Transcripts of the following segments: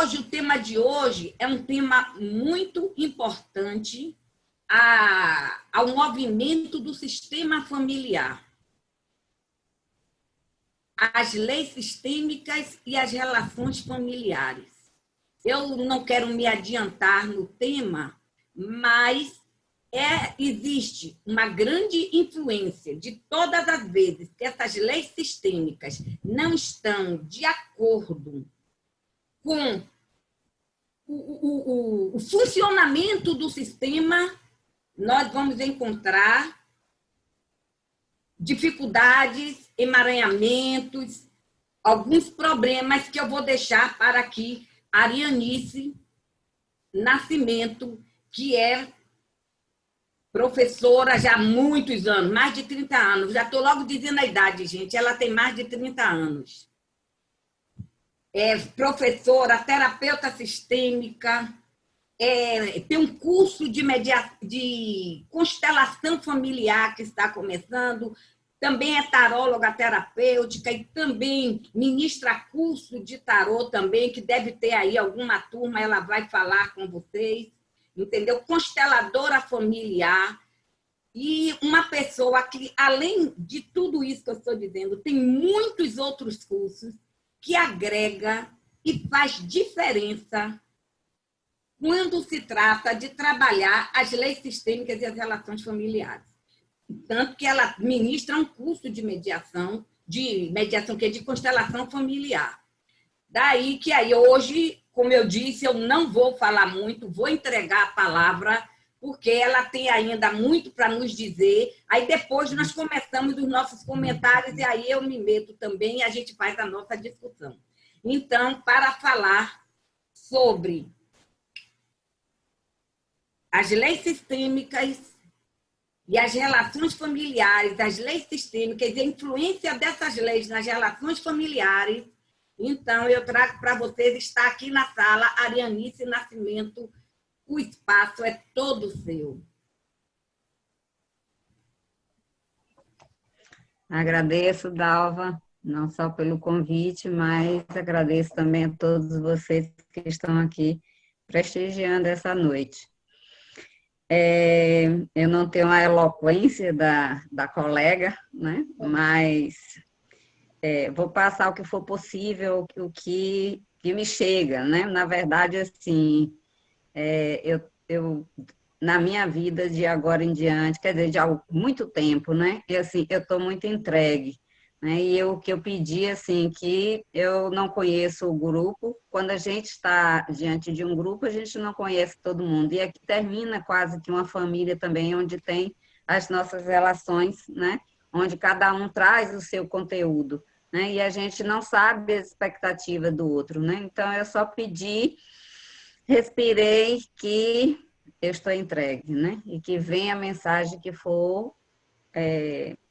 hoje, o tema de hoje é um tema muito importante ao movimento do sistema familiar. As leis sistêmicas e as relações familiares. Eu não quero me adiantar no tema, mas existe uma grande influência de todas as vezes que essas leis sistêmicas não estão de acordo com o funcionamento do sistema, nós vamos encontrar dificuldades, emaranhamentos, alguns problemas que eu vou deixar para aqui a Arianice Nascimento, que é professora já há muitos anos, mais de 30 anos. Já estou logo dizendo a idade, gente. Ela tem mais de 30 anos. É professora, terapeuta sistêmica, tem um curso de constelação familiar que está começando, também é taróloga terapêutica e também ministra curso de tarô também, que deve ter aí alguma turma, ela vai falar com vocês, entendeu? Consteladora familiar e uma pessoa que, além de tudo isso que eu estou dizendo, tem muitos outros cursos que agrega e faz diferença quando se trata de trabalhar as leis sistêmicas e as relações familiares. Tanto que ela ministra um curso de mediação que é de constelação familiar. Daí que aí hoje, como eu disse, eu não vou falar muito, vou entregar a palavra, porque ela tem ainda muito para nos dizer. Aí depois nós começamos os nossos comentários e aí eu me meto também e a gente faz a nossa discussão. Então, para falar sobre as leis sistêmicas e as relações familiares, as leis sistêmicas e a influência dessas leis nas relações familiares, então eu trago para vocês, está aqui na sala, Arianice Nascimento, o espaço é todo seu. Agradeço, Dalva, não só pelo convite, mas agradeço também a todos vocês que estão aqui prestigiando essa noite. Eu não tenho a eloquência da colega, né? Mas vou passar o que for possível, o que me chega, né? Na verdade, assim, eu na minha vida de agora em diante, quer dizer, de há muito tempo, né? E assim, eu estou muito entregue, né? E o que eu pedi, assim, que eu não conheço o grupo. Quando a gente está diante de um grupo, a gente não conhece todo mundo. E aqui termina quase que uma família também, onde tem as nossas relações, né? Onde cada um traz o seu conteúdo, né? E a gente não sabe a expectativa do outro, né? Então, eu só pedi, respirei, que eu estou entregue, né? E que venha a mensagem que for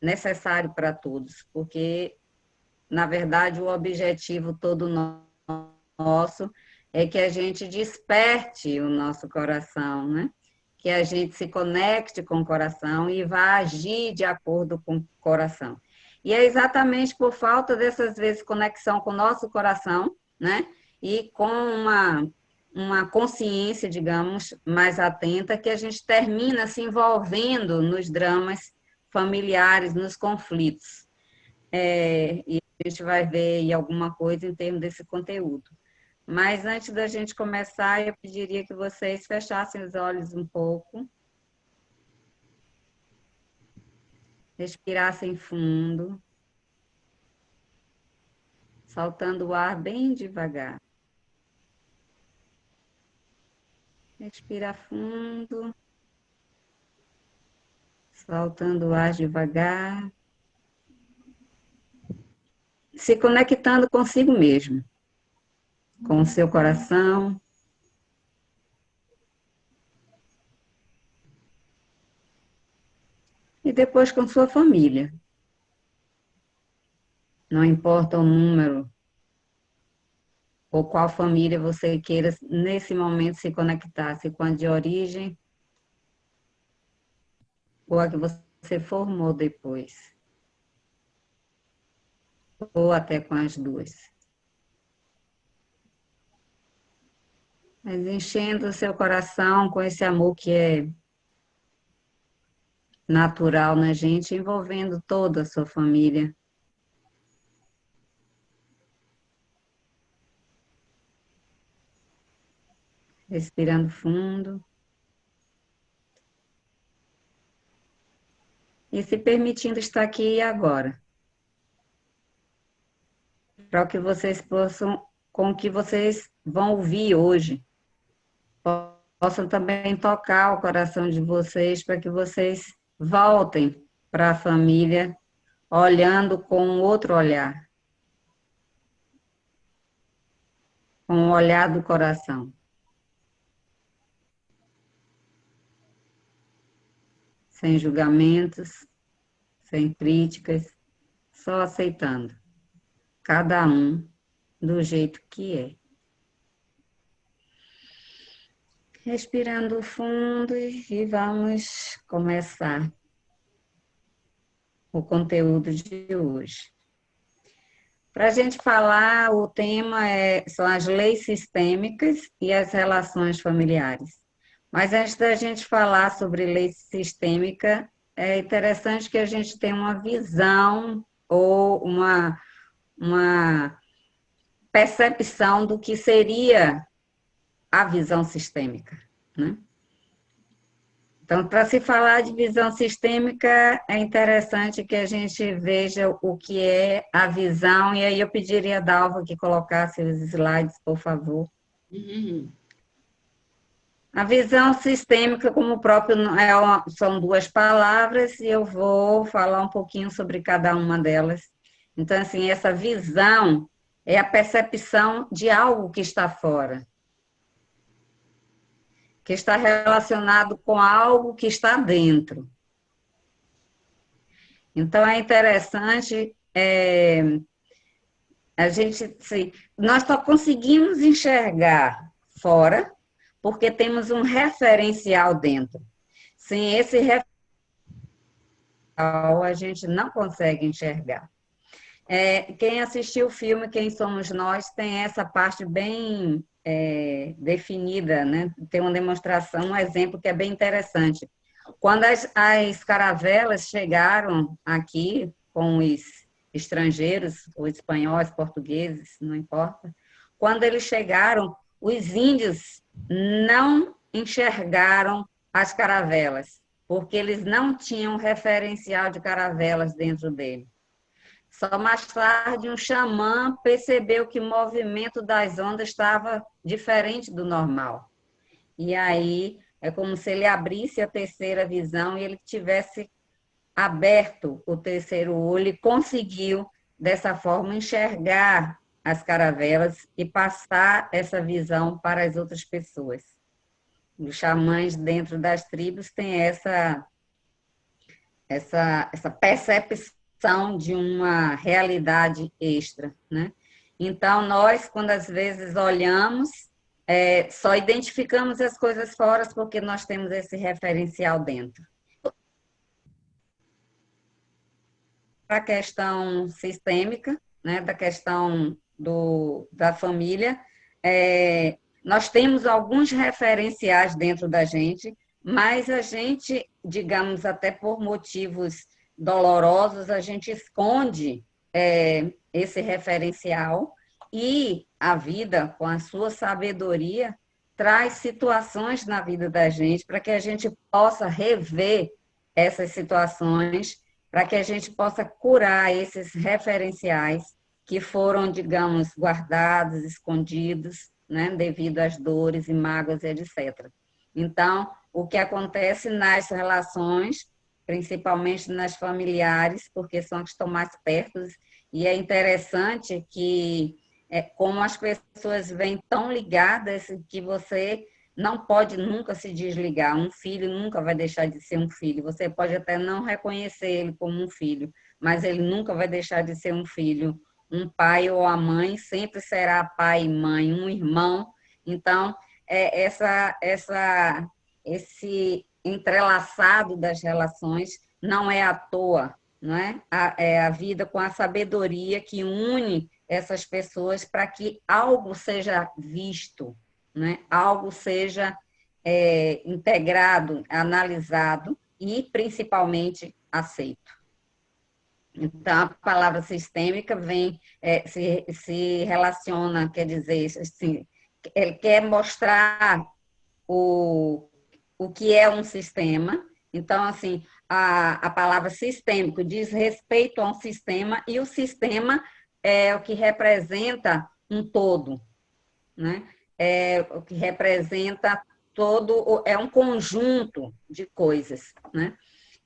necessário para todos, porque, na verdade, o objetivo todo nosso é que a gente desperte o nosso coração, né? Que a gente se conecte com o coração e vá agir de acordo com o coração. E é exatamente por falta dessas vezes conexão com o nosso coração, né? E com uma consciência, digamos, mais atenta, que a gente termina se envolvendo nos dramas familiares, nos conflitos. E a gente vai ver aí alguma coisa em termos desse conteúdo. Mas antes da gente começar, eu pediria que vocês fechassem os olhos um pouco, respirassem fundo, soltando o ar bem devagar. Respira fundo, soltando o ar devagar, se conectando consigo mesmo, com o seu coração. E depois com sua família. Não importa o número ou qual família você queira nesse momento se conectar, se com a de origem ou a que você formou depois, ou até com as duas. Mas enchendo o seu coração com esse amor que é natural na gente, envolvendo toda a sua família. Respirando fundo. E se permitindo estar aqui e agora. Para que vocês possam, com o que vocês vão ouvir hoje, possam também tocar o coração de vocês, para que vocês voltem para a família, olhando com outro olhar, com o olhar do coração. Sem julgamentos, sem críticas, só aceitando cada um do jeito que é. Respirando fundo e vamos começar o conteúdo de hoje. Para a gente falar, o tema são as leis sistêmicas e as relações familiares. Mas antes da gente falar sobre lei sistêmica, é interessante que a gente tenha uma visão ou uma percepção do que seria a visão sistêmica, né? Então, para se falar de visão sistêmica, é interessante que a gente veja o que é a visão, e aí eu pediria a Dalva que colocasse os slides, por favor. Uhum. A visão sistêmica, como o próprio são duas palavras, e eu vou falar um pouquinho sobre cada uma delas. Então, assim, essa visão é a percepção de algo que está fora, que está relacionado com algo que está dentro. Então, é interessante a gente... Nós só conseguimos enxergar fora porque temos um referencial dentro. Sem esse referencial, a gente não consegue enxergar. Quem assistiu o filme Quem Somos Nós tem essa parte bem definida, né? Tem uma demonstração, um exemplo que é bem interessante. Quando as caravelas chegaram aqui com os estrangeiros, os espanhóis, portugueses, não importa, quando eles chegaram, os índios não enxergaram as caravelas, porque eles não tinham referencial de caravelas dentro dele. Só mais tarde, um xamã percebeu que o movimento das ondas estava diferente do normal. E aí, é como se ele abrisse a terceira visão e ele tivesse aberto o terceiro olho e conseguiu, dessa forma, enxergar as caravelas e passar essa visão para as outras pessoas. Os xamãs dentro das tribos têm essa percepção de uma realidade extra, né? Então, nós, quando às vezes olhamos, só identificamos as coisas fora porque nós temos esse referencial dentro. Para a questão sistêmica, né, da questão da família, nós temos alguns referenciais dentro da gente, mas a gente, digamos, até por motivos dolorosos, a gente esconde esse referencial, e a vida, com a sua sabedoria, traz situações na vida da gente para que a gente possa rever essas situações, para que a gente possa curar esses referenciais que foram, digamos, guardados, escondidos, né, devido às dores e mágoas, etc. Então, o que acontece nas relações, principalmente nas familiares, porque são as que estão mais perto, e é interessante que, como as pessoas vêm tão ligadas, que você não pode nunca se desligar. Um filho nunca vai deixar de ser um filho. Você pode até não reconhecer ele como um filho, mas ele nunca vai deixar de ser um filho. Um pai ou a mãe sempre será pai e mãe, um irmão. Então, esse entrelaçado das relações não é à toa, não é? É a vida com a sabedoria que une essas pessoas para que algo seja visto, né, algo seja integrado, analisado e, principalmente, aceito. Então, a palavra sistêmica vem, se relaciona, quer dizer, assim, ele quer mostrar o que é um sistema. Então, assim, a palavra sistêmico diz respeito a um sistema, e o sistema é o que representa um todo, né? É o que representa todo, é um conjunto de coisas, né?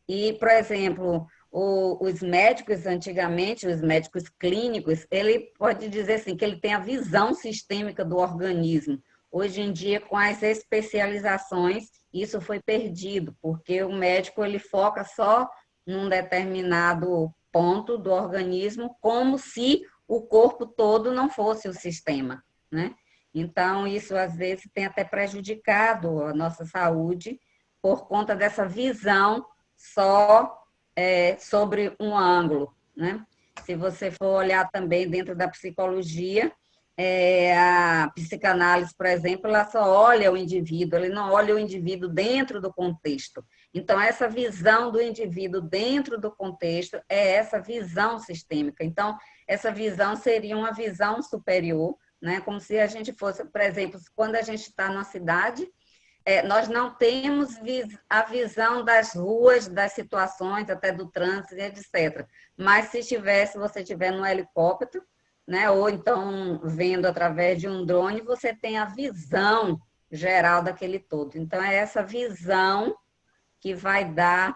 E, por exemplo, os médicos, antigamente, os médicos clínicos, ele pode dizer assim, que ele tem a visão sistêmica do organismo. Hoje em dia, com as especializações, isso foi perdido, porque o médico ele foca só num determinado ponto do organismo, como se o corpo todo não fosse o sistema, né? Então, isso às vezes tem até prejudicado a nossa saúde por conta dessa visão só sobre um ângulo, né? Se você for olhar também dentro da psicologia, a psicanálise, por exemplo, ela só olha o indivíduo, ele não olha o indivíduo dentro do contexto. Então, essa visão do indivíduo dentro do contexto é essa visão sistêmica. Então, essa visão seria uma visão superior, né? Como se a gente fosse, por exemplo, quando a gente está numa cidade, nós não temos a visão das ruas, das situações, até do trânsito, etc. Mas se você estiver num helicóptero, né, ou então vendo através de um drone, você tem a visão geral daquele todo. Então, é essa visão que vai dar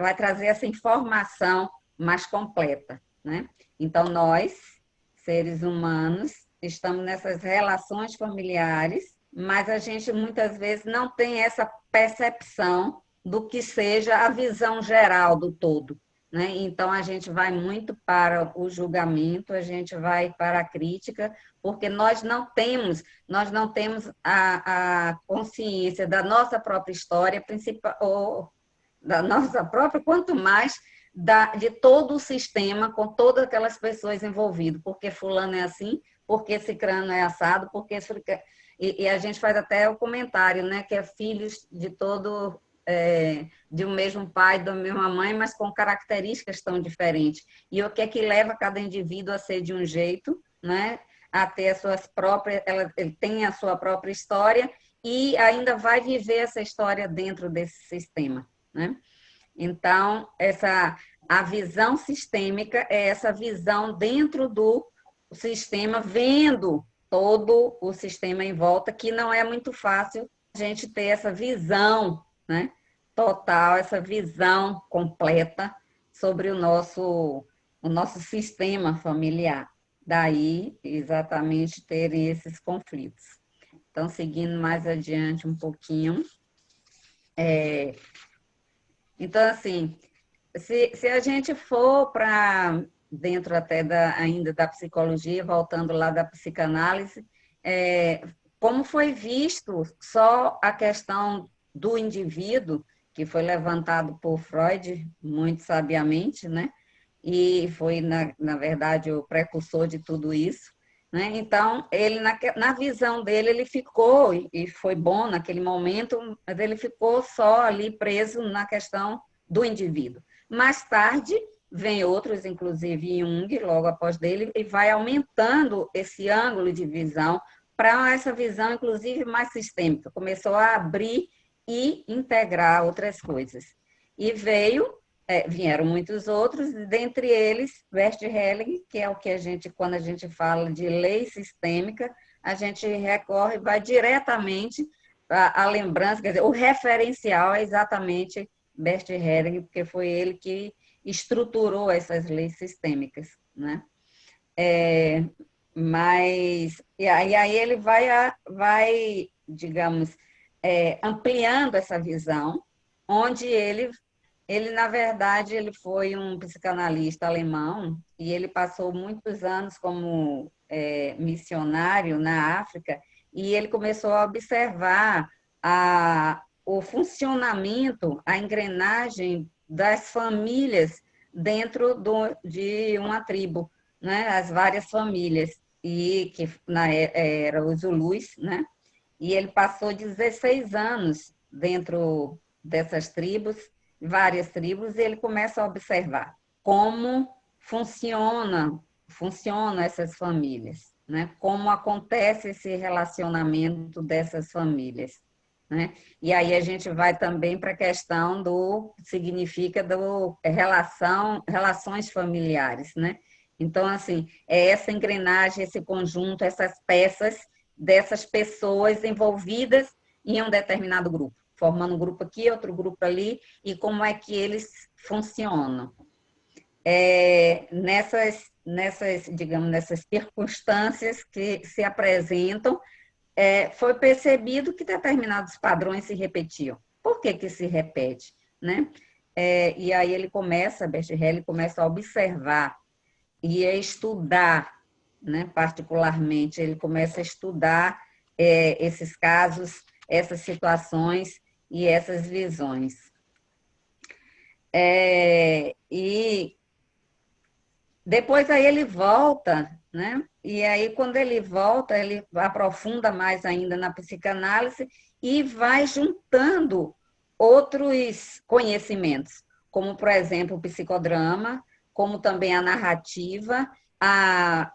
vai trazer essa informação mais completa, né? Então, nós, seres humanos, estamos nessas relações familiares, mas a gente muitas vezes não tem essa percepção do que seja a visão geral do todo, né? Então, a gente vai muito para o julgamento, a gente vai para a crítica, porque nós não temos a consciência da nossa própria história, principal, ou da nossa própria, quanto mais de todo o sistema, com todas aquelas pessoas envolvidas, porque fulano é assim, porque cicrano é assado, porque... E a gente faz até o comentário, né, que é filhos de todo... de um mesmo pai, da mesma mãe, mas com características tão diferentes. E o que é que leva cada indivíduo a ser de um jeito, né? A ter as suas próprias, ele tem a sua própria história e ainda vai viver essa história dentro desse sistema, né? Então, a visão sistêmica é essa visão dentro do sistema, vendo todo o sistema em volta, que não é muito fácil a gente ter essa visão, né, total, essa visão completa sobre o nosso sistema familiar. Daí, exatamente, terem esses conflitos. Então, seguindo mais adiante um pouquinho. Então, assim, se a gente for para dentro até ainda da psicologia, voltando lá da psicanálise, como foi visto só a questão do indivíduo, que foi levantado por Freud, muito sabiamente, né? E foi, na verdade, o precursor de tudo isso, né? Então, ele, na visão dele, ele ficou, e foi bom naquele momento, mas ele ficou só ali preso na questão do indivíduo. Mais tarde, vem outros, inclusive Jung, logo após dele, e vai aumentando esse ângulo de visão para essa visão, inclusive, mais sistêmica. Começou a abrir e integrar outras coisas. E vieram muitos outros, dentre eles, Bert Helling, que é o que quando a gente fala de lei sistêmica, a gente recorre, vai diretamente à lembrança, quer dizer, o referencial é exatamente Bert Helling, porque foi ele que estruturou essas leis sistêmicas, né? E aí ele vai digamos, ampliando essa visão, onde na verdade, ele foi um psicanalista alemão e ele passou muitos anos como missionário na África e ele começou a observar o funcionamento, a engrenagem das famílias dentro de uma tribo, né? As várias famílias. e que era os Zulus, né? E ele passou 16 anos dentro dessas tribos, várias tribos, e ele começa a observar como funcionam essas famílias, né? Como acontece esse relacionamento dessas famílias, né? E aí a gente vai também para a questão do significa do relações familiares, né? Então, assim, é essa engrenagem, esse conjunto, essas peças dessas pessoas envolvidas em um determinado grupo, formando um grupo aqui, outro grupo ali, e como é que eles funcionam. Digamos, nessas circunstâncias que se apresentam, foi percebido que determinados padrões se repetiam. Por que que se repete, né? E aí Bert Helling começa a observar e a estudar, né? Particularmente, ele começa a estudar esses casos, essas situações e essas visões. E depois aí ele volta, né? E aí quando ele volta, ele aprofunda mais ainda na psicanálise e vai juntando outros conhecimentos, como por exemplo o psicodrama, como também a narrativa.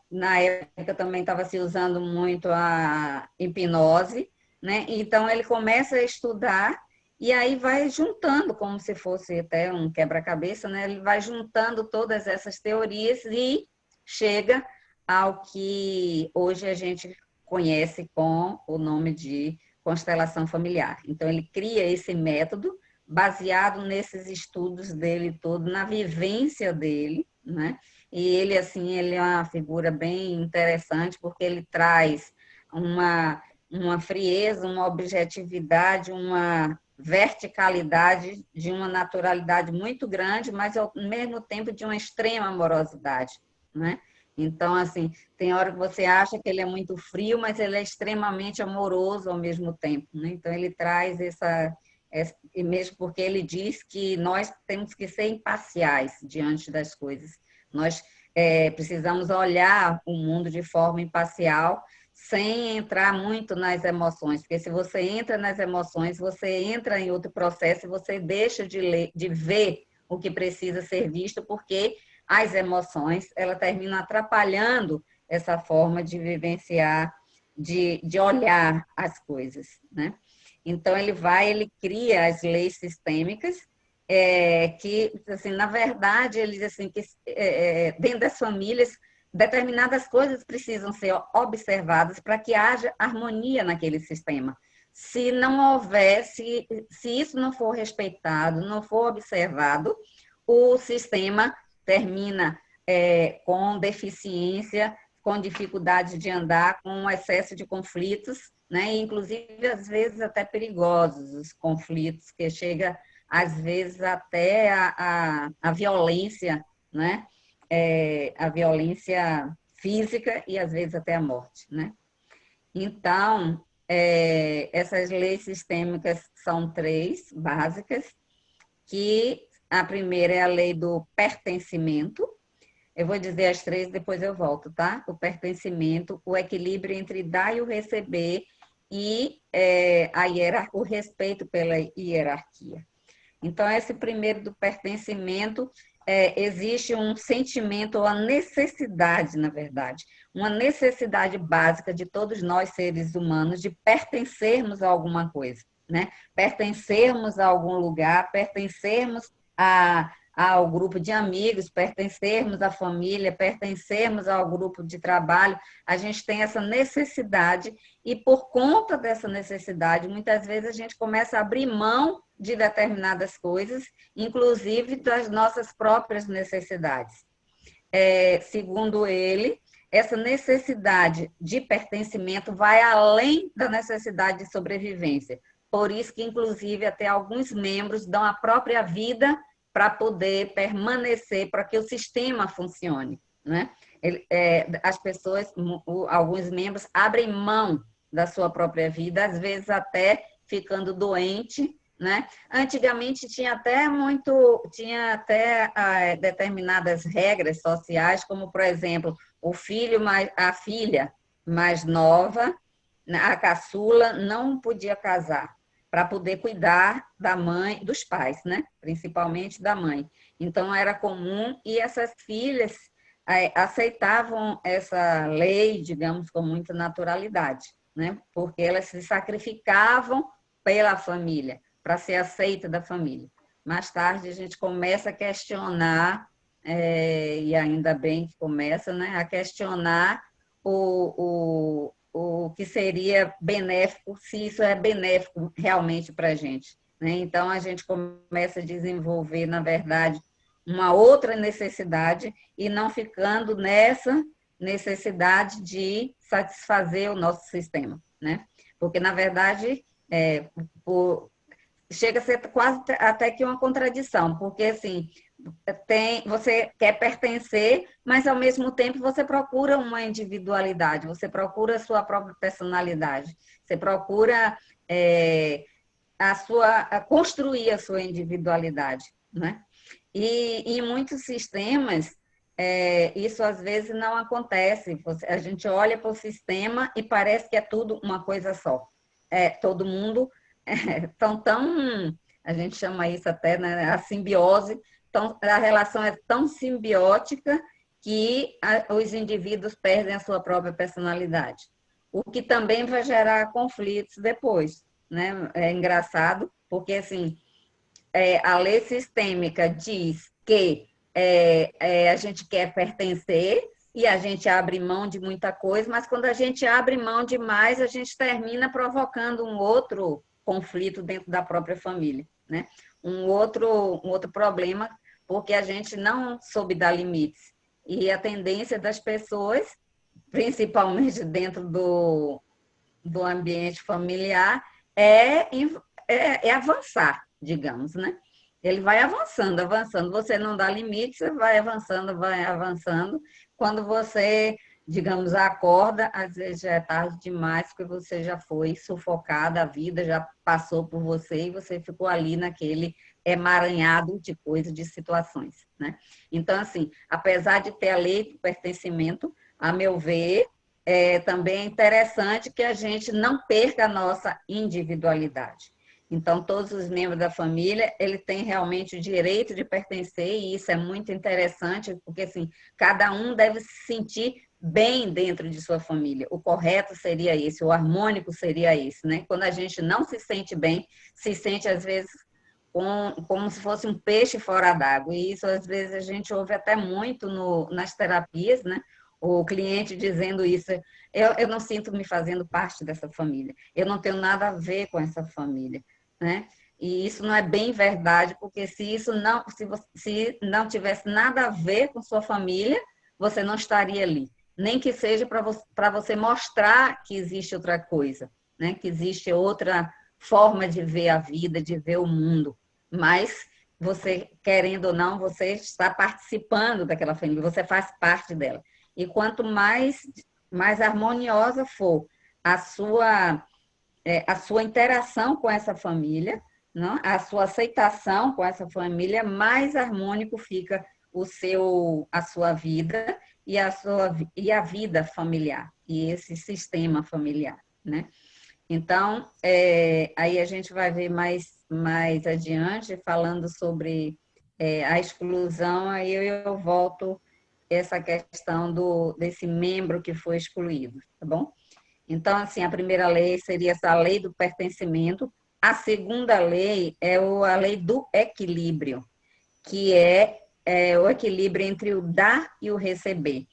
Na época também estava se usando muito a hipnose, né? Então ele começa a estudar e aí vai juntando, como se fosse até um quebra-cabeça, né? Ele vai juntando todas essas teorias e chega ao que hoje a gente conhece com o nome de constelação familiar. Então, ele cria esse método baseado nesses estudos dele todo, na vivência dele, né? E ele, assim, ele é uma figura bem interessante, porque ele traz uma frieza, uma objetividade, uma verticalidade, de uma naturalidade muito grande, mas ao mesmo tempo de uma extrema amorosidade, né? Então, assim, tem hora que você acha que ele é muito frio, mas ele é extremamente amoroso ao mesmo tempo, né? Então, ele traz e mesmo porque ele diz que nós temos que ser imparciais diante das coisas. Nós precisamos olhar o mundo de forma imparcial, sem entrar muito nas emoções, porque se você entra nas emoções, você entra em outro processo e você deixa de ver o que precisa ser visto, porque as emoções, ela terminam atrapalhando essa forma de vivenciar, de olhar as coisas, né? Então, ele cria as leis sistêmicas, que, assim, na verdade, ele diz assim, que dentro das famílias, determinadas coisas precisam ser observadas para que haja harmonia naquele sistema. Se não houver, se isso não for respeitado, não for observado, o sistema termina com deficiência, com dificuldade de andar, com um excesso de conflitos, né? Inclusive, às vezes, até perigosos os conflitos, que chega, às vezes, até a violência, né? A violência física e, às vezes, até a morte, né? Então, essas leis sistêmicas são 3 básicas, que a primeira é a lei do pertencimento. Eu vou dizer as 3, depois eu volto, tá? O pertencimento, o equilíbrio entre dar e o receber e o respeito pela hierarquia. Então, esse primeiro do pertencimento, existe um sentimento, uma necessidade, na verdade, uma necessidade básica de todos nós, seres humanos, de pertencermos a alguma coisa, né? Pertencermos a algum lugar, pertencermos ao grupo de amigos, pertencermos à família, pertencermos ao grupo de trabalho. A gente tem essa necessidade e, por conta dessa necessidade, muitas vezes a gente começa a abrir mão de determinadas coisas, inclusive das nossas próprias necessidades. Segundo ele, essa necessidade de pertencimento vai além da necessidade de sobrevivência. Por isso que, inclusive, até alguns membros dão a própria vida para poder permanecer, para que o sistema funcione, né? As pessoas, alguns membros, abrem mão da sua própria vida, às vezes até ficando doente, né? Antigamente tinha até determinadas regras sociais, como, por exemplo, a filha mais nova, a caçula, não podia casar para poder cuidar da mãe, dos pais, né? Principalmente da mãe. Então, era comum e essas filhas aceitavam essa lei, digamos, com muita naturalidade, né? Porque elas se sacrificavam pela família, para ser aceita da família. Mais tarde, a gente começa a questionar, e ainda bem que começa, né, a questionar o que seria benéfico, se isso é benéfico realmente para a gente, né? Então, a gente começa a desenvolver, na verdade, uma outra necessidade e não ficando nessa necessidade de satisfazer o nosso sistema, né? Porque, na verdade, chega a ser quase até que uma contradição, porque assim, você quer pertencer, mas ao mesmo tempo você procura uma individualidade, você procura a sua própria personalidade, você procura construir a sua individualidade, né? E em muitos sistemas, isso às vezes não acontece. A gente olha para o sistema e parece que é tudo uma coisa só. Todo mundo a gente chama isso até, né, a simbiose, então, a relação é tão simbiótica que os indivíduos perdem a sua própria personalidade, o que também vai gerar conflitos depois, né? É engraçado, porque assim, a lei sistêmica diz que a gente quer pertencer e a gente abre mão de muita coisa, mas quando a gente abre mão demais, a gente termina provocando um outro conflito dentro da própria família, né? Um outro problema, porque a gente não soube dar limites. E a tendência das pessoas, principalmente dentro do ambiente familiar, é avançar, digamos, né? Ele vai avançando, avançando. Você não dá limite, você vai avançando, vai avançando. Quando você, digamos, acorda, às vezes já é tarde demais, porque você já foi sufocada, a vida já passou por você e você ficou ali naquele emaranhado de coisas, de situações, né? Então, assim, apesar de ter a lei do pertencimento, a meu ver, também é interessante que a gente não perca a nossa individualidade. Então, todos os membros da família, ele tem realmente o direito de pertencer, e isso é muito interessante, porque, assim, cada um deve se sentir bem dentro de sua família. O correto seria esse, o harmônico seria esse, né? Quando a gente não se sente bem, se sente, às vezes, como se fosse um peixe fora d'água, e isso, às vezes, a gente ouve até muito nas terapias, né? O cliente dizendo isso, eu não sinto me fazendo parte dessa família, eu não tenho nada a ver com essa família, né? E isso não é bem verdade, porque se não tivesse nada a ver com sua família, você não estaria ali. Nem que seja para você mostrar que existe outra coisa, né? Que existe outra forma de ver a vida, de ver o mundo. Mas você, querendo ou não, você está participando daquela família, você faz parte dela. E quanto mais harmoniosa for a sua interação com essa família, não? A sua aceitação com essa família, mais harmônico fica a sua vida e a vida familiar, e esse sistema familiar, né? Então, aí a gente vai ver mais adiante, falando sobre a exclusão, aí eu volto essa questão desse membro que foi excluído, tá bom? Então, assim, a primeira lei seria essa lei do pertencimento. A segunda lei é a lei do equilíbrio, que é o equilíbrio entre o dar e o receber.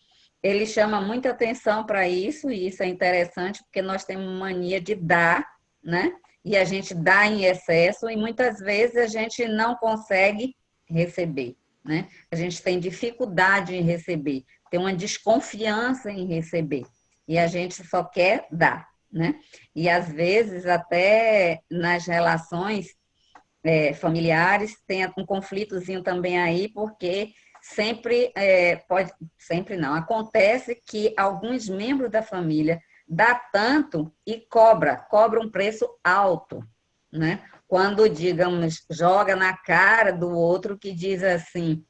Ele chama muita atenção para isso, e isso é interessante, porque nós temos mania de dar, né? E a gente dá em excesso, e muitas vezes a gente não consegue receber, né? A gente tem dificuldade em receber, tem uma desconfiança em receber. E a gente só quer dar, né? E às vezes até nas relações familiares tem um conflitozinho também aí, porque sempre não, acontece que alguns membros da família dá tanto e cobra um preço alto, né? quando, digamos, joga na cara do outro que diz assim,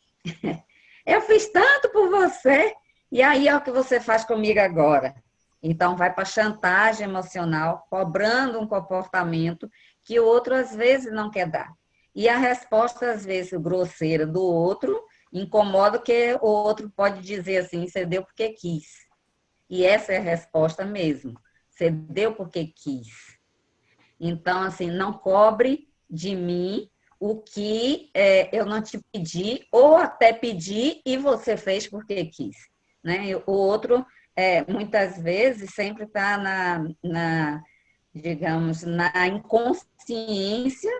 eu fiz tanto por você, e aí é o que você faz comigo agora. Então, vai para chantagem emocional, cobrando um comportamento que o outro, às vezes, não quer dar. E a resposta, às vezes, grosseira do outro, incomoda que o outro pode dizer assim, você deu porque quis. E essa é a resposta mesmo. Você deu porque quis. Então, assim, não cobre de mim o que eu não te pedi, ou até pedi e você fez porque quis. Né? O outro, muitas vezes, sempre está digamos, na inconsciência,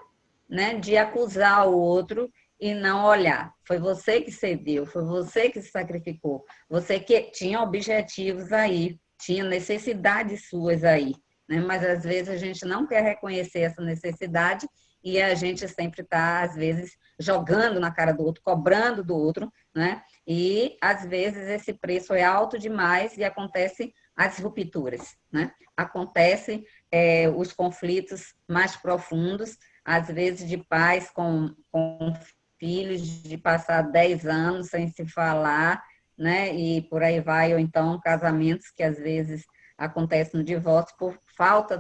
né, de acusar o outro e não olhar. Foi você que cedeu, foi você que se sacrificou, você que tinha objetivos aí, tinha necessidades suas aí, né? Mas às vezes a gente não quer reconhecer essa necessidade e a gente sempre está, às vezes, jogando na cara do outro, cobrando do outro, né? E às vezes esse preço é alto demais e acontece as rupturas, né? Acontecem os conflitos mais profundos, às vezes de pais com filhos, de passar 10 anos sem se falar, né? E por aí vai, ou então casamentos que às vezes acontecem no divórcio por falta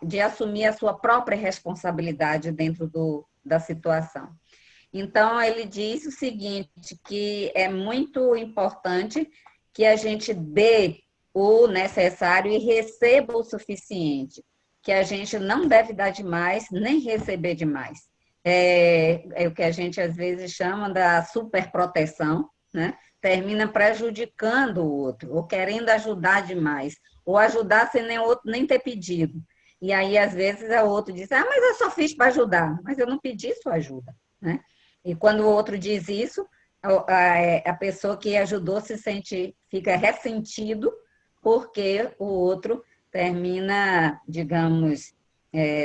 de assumir a sua própria responsabilidade dentro da situação. Então, ele diz o seguinte, que é muito importante que a gente dê o necessário e receba o suficiente, que a gente não deve dar demais, nem receber demais. É o que a gente, às vezes, chama da superproteção, né? Termina prejudicando o outro, ou querendo ajudar demais, ou ajudar sem nem o outro nem ter pedido. E aí, às vezes, o outro diz, mas eu só fiz para ajudar, mas eu não pedi sua ajuda, né? E quando o outro diz isso, a pessoa que ajudou fica ressentido porque o outro termina, digamos,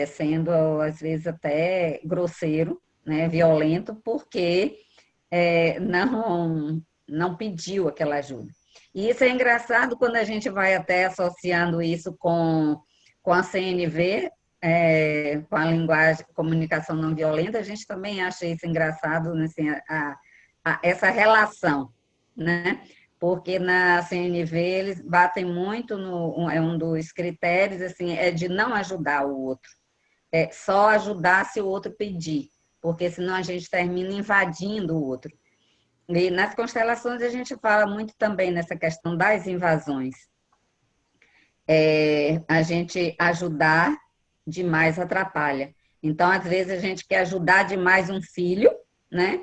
sendo, às vezes, até grosseiro, né, violento, porque não pediu aquela ajuda. E isso é engraçado quando a gente vai até associando isso com a CNV, com a linguagem, comunicação não violenta, a gente também acha isso engraçado, né, assim, essa relação, né? Porque na CNV eles batem muito um dos critérios, assim, é de não ajudar o outro, só ajudar se o outro pedir, porque senão a gente termina invadindo o outro. E nas constelações a gente fala muito também nessa questão das invasões. A gente ajudar demais atrapalha. Então, às vezes, a gente quer ajudar demais um filho, né?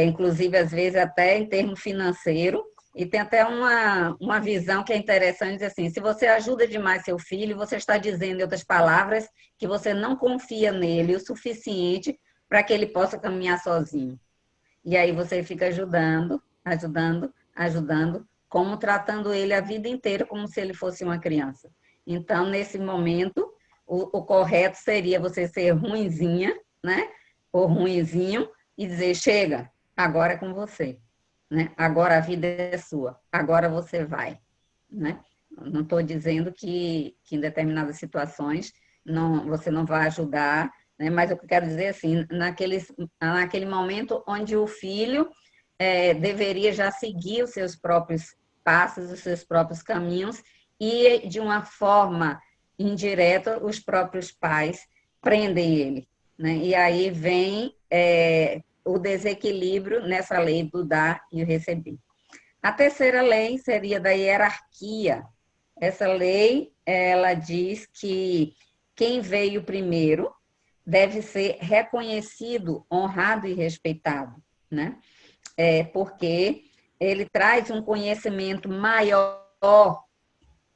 Inclusive, às vezes, até em termos financeiro, e tem até uma visão que é interessante, assim, se você ajuda demais seu filho, você está dizendo, em outras palavras, que você não confia nele o suficiente para que ele possa caminhar sozinho. E aí você fica ajudando, ajudando, ajudando, como tratando ele a vida inteira como se ele fosse uma criança. Então, nesse momento, o correto seria você ser ruinzinha, né? Ou ruinzinho, e dizer, chega, agora é com você. Né? Agora a vida é sua, agora você vai. Né? Não estou dizendo que em determinadas situações você não vai ajudar, né? Mas eu quero dizer assim, naquele momento onde o filho deveria já seguir os seus próprios passos, os seus próprios caminhos, e de uma forma indireta os próprios pais prendem ele. Né? E aí vem o desequilíbrio nessa lei do dar e o receber. A terceira lei seria da hierarquia. Essa lei, ela diz que quem veio primeiro deve ser reconhecido, honrado e respeitado, né? Porque ele traz um conhecimento maior,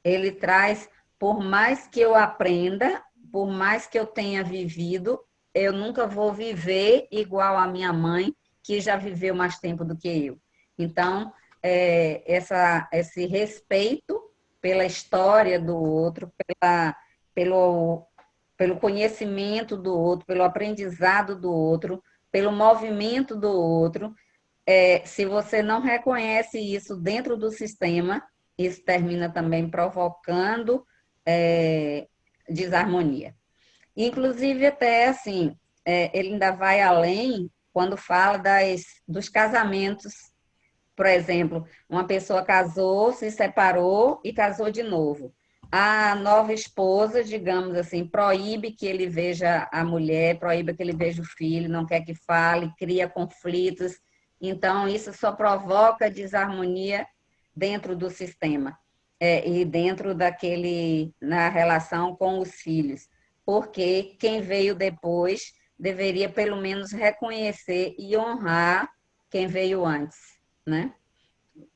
ele traz, por mais que eu aprenda, por mais que eu tenha vivido, eu nunca vou viver igual a minha mãe, que já viveu mais tempo do que eu. Então, esse respeito pela história do outro, pelo conhecimento do outro, pelo aprendizado do outro, pelo movimento do outro, se você não reconhece isso dentro do sistema, isso termina também provocando desarmonia. Inclusive, até assim, ele ainda vai além quando fala dos casamentos. Por exemplo, uma pessoa casou, se separou e casou de novo. A nova esposa, digamos assim, proíbe que ele veja a mulher, proíbe que ele veja o filho, não quer que fale, cria conflitos. Então, isso só provoca desarmonia dentro do sistema, e dentro na relação com os filhos, porque quem veio depois deveria pelo menos reconhecer e honrar quem veio antes, né?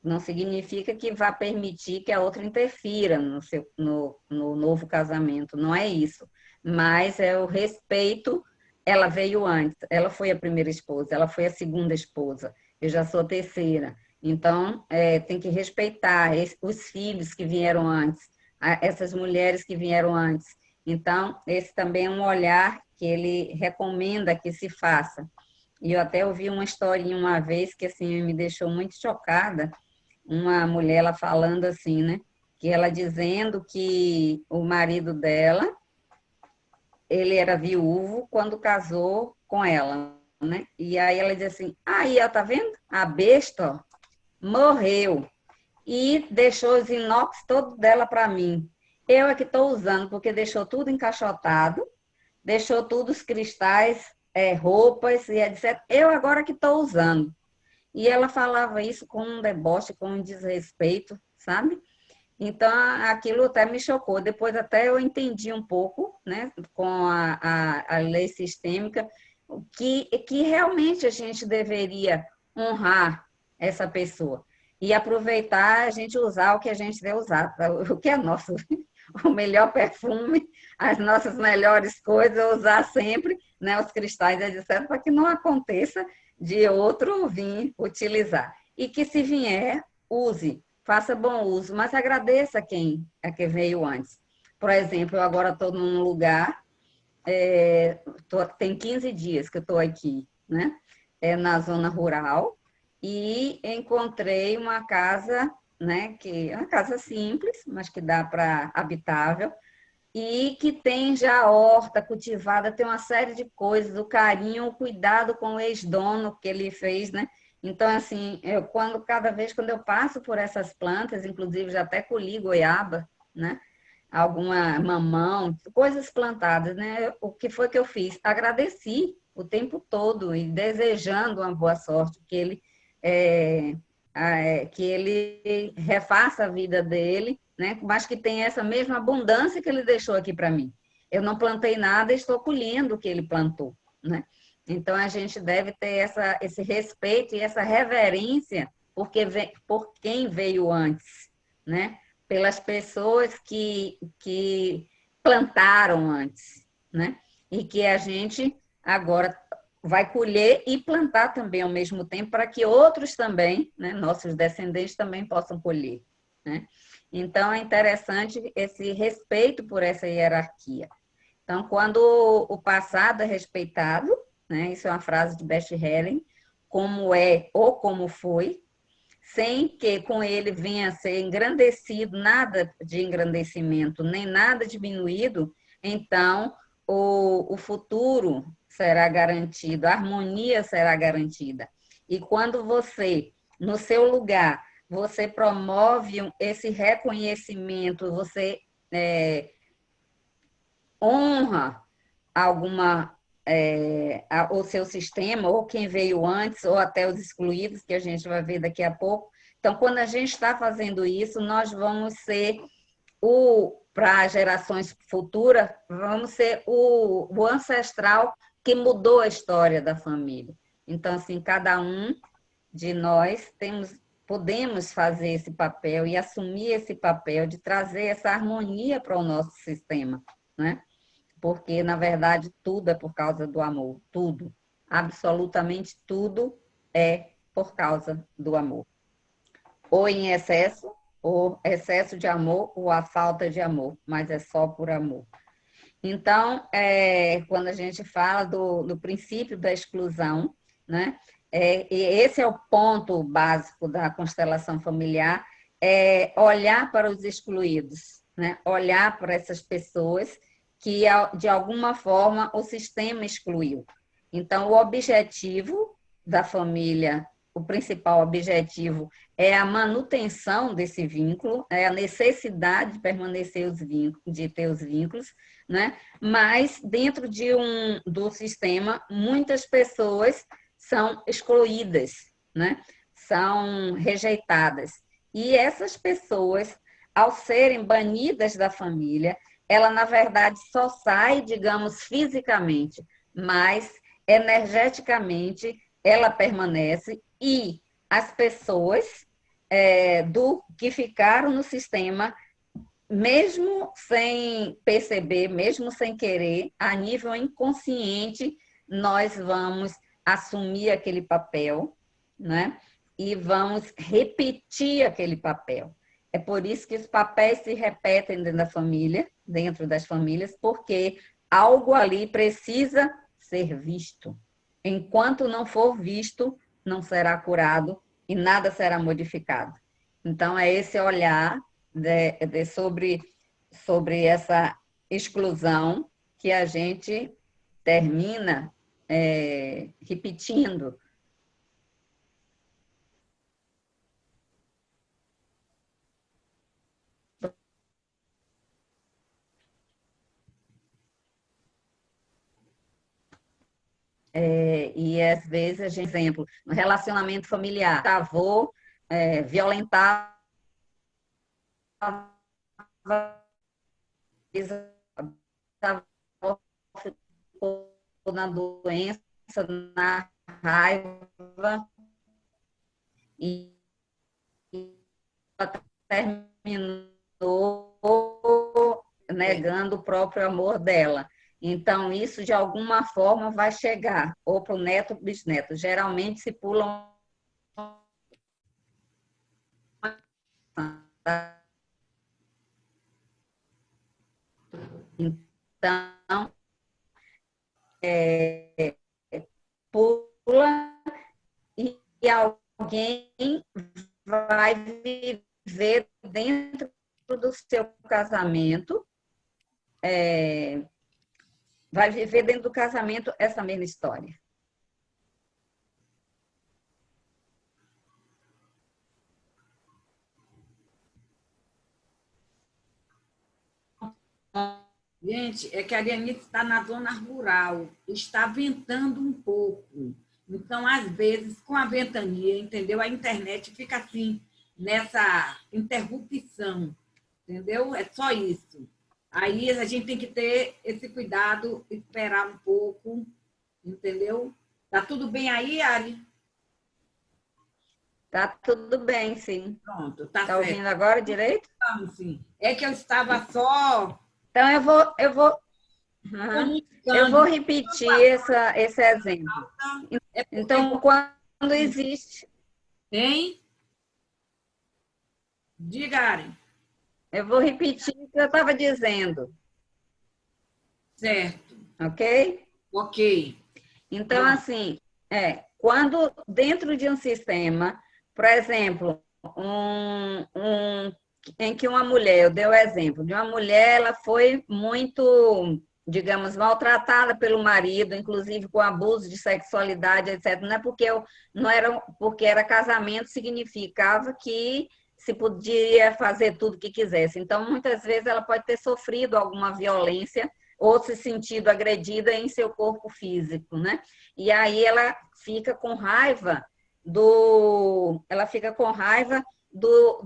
Não significa que vá permitir que a outra interfira no novo casamento, não é isso. Mas é o respeito, ela veio antes, ela foi a primeira esposa, ela foi a segunda esposa, eu já sou a terceira. Então, tem que respeitar os filhos que vieram antes, essas mulheres que vieram antes. Então, esse também é um olhar que ele recomenda que se faça. E eu até ouvi uma historinha uma vez que assim me deixou muito chocada, uma mulher ela falando assim, né? Que ela dizendo que o marido dela, ele era viúvo quando casou com ela, né? E aí ela diz assim: "Aí, ó, tá vendo? A besta, ó, morreu e deixou os inox todo dela para mim. Eu é que estou usando, porque deixou tudo encaixotado, deixou tudo os cristais, roupas e etc. Eu agora que estou usando." E ela falava isso com um deboche, com um desrespeito, sabe? Então, aquilo até me chocou. Depois até eu entendi um pouco, né, com a lei sistêmica, que realmente a gente deveria honrar essa pessoa e aproveitar a gente usar o que a gente deve usar, o que é nosso, o melhor perfume, as nossas melhores coisas, usar sempre, né, os cristais, etc., para que não aconteça de outro vir utilizar. E que se vier, use, faça bom uso, mas agradeça a quem veio antes. Por exemplo, eu agora estou num lugar, tem 15 dias que eu estou aqui, né? Na zona rural, e encontrei uma casa, né? Que é uma casa simples, mas que dá para habitável, e que tem já horta cultivada, tem uma série de coisas, o carinho, o cuidado com o ex-dono que ele fez, né? Então, assim, cada vez quando eu passo por essas plantas, inclusive já até colhi goiaba, né? Alguma mamão, coisas plantadas, né? O que foi que eu fiz? Agradeci o tempo todo e desejando uma boa sorte, é, que ele refaça a vida dele, né? Mas que tenha essa mesma abundância que ele deixou aqui para mim. Eu não plantei nada, estou colhendo o que ele plantou, né? Então a gente deve ter esse respeito e essa reverência por quem veio antes, né? Pelas pessoas que plantaram antes, né? E que a gente agora vai colher e plantar também ao mesmo tempo para que outros também, né, nossos descendentes também possam colher, né? Então é interessante esse respeito por essa hierarquia. Então, quando o passado é respeitado, né, isso é uma frase de Beth Helen, como é ou como foi, sem que com ele venha a ser engrandecido, nada de engrandecimento, nem nada diminuído, então o futuro será garantido, a harmonia será garantida. E quando você, no seu lugar, você promove esse reconhecimento, você honra alguma o seu sistema, ou quem veio antes, ou até os excluídos, que a gente vai ver daqui a pouco. Então, quando a gente está fazendo isso, nós vamos ser para gerações futuras, vamos ser o ancestral que mudou a história da família. Então, assim, cada um de nós podemos fazer esse papel e assumir esse papel de trazer essa harmonia para o nosso sistema, né? Porque, na verdade, tudo é por causa do amor, tudo, absolutamente tudo é por causa do amor. Ou em excesso, ou excesso de amor, ou a falta de amor, mas é só por amor. Então, quando a gente fala do princípio da exclusão, né? E esse é o ponto básico da constelação familiar, olhar para os excluídos, né? Olhar para essas pessoas que, de alguma forma, o sistema excluiu. Então, o objetivo da família, o principal objetivo é a manutenção desse vínculo, é a necessidade de permanecer os vínculos, de ter os vínculos, né? Mas, dentro do sistema, muitas pessoas são excluídas, né? São rejeitadas. E essas pessoas, ao serem banidas da família, ela, na verdade, só sai, digamos, fisicamente, mas energeticamente ela permanece e as pessoas que ficaram no sistema, mesmo sem perceber, mesmo sem querer, a nível inconsciente, nós vamos assumir aquele papel, né? E vamos repetir aquele papel. É por isso que os papéis se repetem dentro das famílias, porque algo ali precisa ser visto. Enquanto não for visto, não será curado e nada será modificado. Então, é esse olhar sobre essa exclusão que a gente termina repetindo. E às vezes, a gente, exemplo, no relacionamento familiar, o avô violentava na doença, na raiva, e terminou negando o próprio amor dela. Então, isso, de alguma forma, vai chegar ou para o neto ou bisneto. Geralmente, se pulam. Então, pula e alguém vai viver dentro do seu casamento, vai viver dentro do casamento essa mesma história. Gente, é que a Arianice está na zona rural, está ventando um pouco. Então, às vezes, com a ventania, entendeu? A internet fica assim, nessa interrupção, entendeu? É só isso. Aí a gente tem que ter esse cuidado, esperar um pouco, entendeu? Tá tudo bem aí, Ari? Tá tudo bem, sim. Pronto, tá Tá certo. ouvindo agora direito? Então, sim. É que eu estava só Então, eu vou repetir esse exemplo. Então, quando existe... Hein? Diga, Ari. Eu vou repetir o que eu estava dizendo. Certo. Ok? Ok. Então, assim, quando dentro de um sistema, por exemplo, em que uma mulher, eu dei o exemplo de uma mulher, ela foi muito, digamos, maltratada pelo marido, inclusive com abuso de sexualidade, etc. Não era porque era casamento, significava que se podia fazer tudo o que quisesse. Então, muitas vezes, ela pode ter sofrido alguma violência ou se sentido agredida em seu corpo físico, né? E aí ela fica com raiva do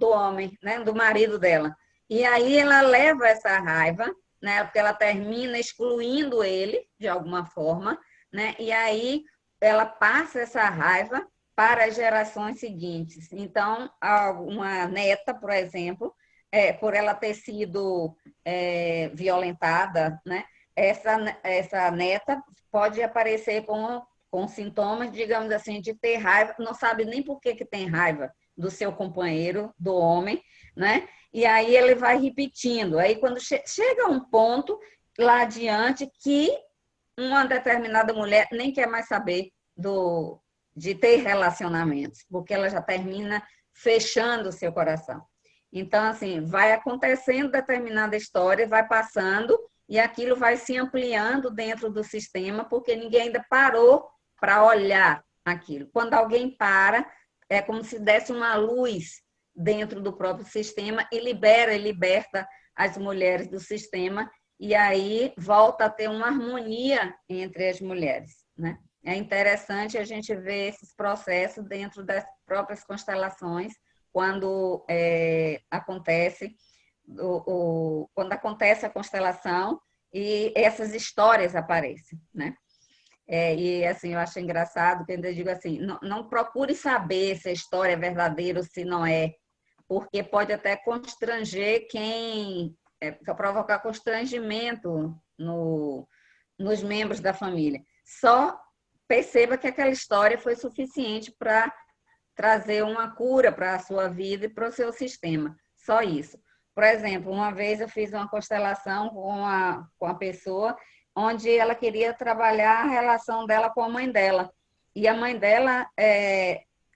homem, né? Do marido dela. E aí ela leva essa raiva, né? Porque ela termina excluindo ele de alguma forma, né? E aí ela passa essa raiva para as gerações seguintes. Então, uma neta, por exemplo, por ela ter sido violentada, né? Essa neta pode aparecer com sintomas, digamos assim, de ter raiva, não sabe nem por que tem raiva do seu companheiro, do homem, né? E aí ele vai repetindo. Aí, quando chega um ponto lá adiante que uma determinada mulher nem quer mais saber de ter relacionamentos, porque ela já termina fechando o seu coração. Então, assim, vai acontecendo determinada história, vai passando, e aquilo vai se ampliando dentro do sistema, porque ninguém ainda parou para olhar aquilo. Quando alguém para, é como se desse uma luz dentro do próprio sistema e liberta as mulheres do sistema, e aí volta a ter uma harmonia entre as mulheres, né? É interessante a gente ver esses processos dentro das próprias constelações, quando quando acontece a constelação e essas histórias aparecem, né? E assim, eu acho engraçado que eu ainda digo assim, não procure saber se a história é verdadeira ou se não é, porque pode até constranger provocar constrangimento nos membros da família. Só perceba que aquela história foi suficiente para trazer uma cura para a sua vida e para o seu sistema. Só isso. Por exemplo, uma vez eu fiz uma constelação com a pessoa onde ela queria trabalhar a relação dela com a mãe dela. E a mãe dela,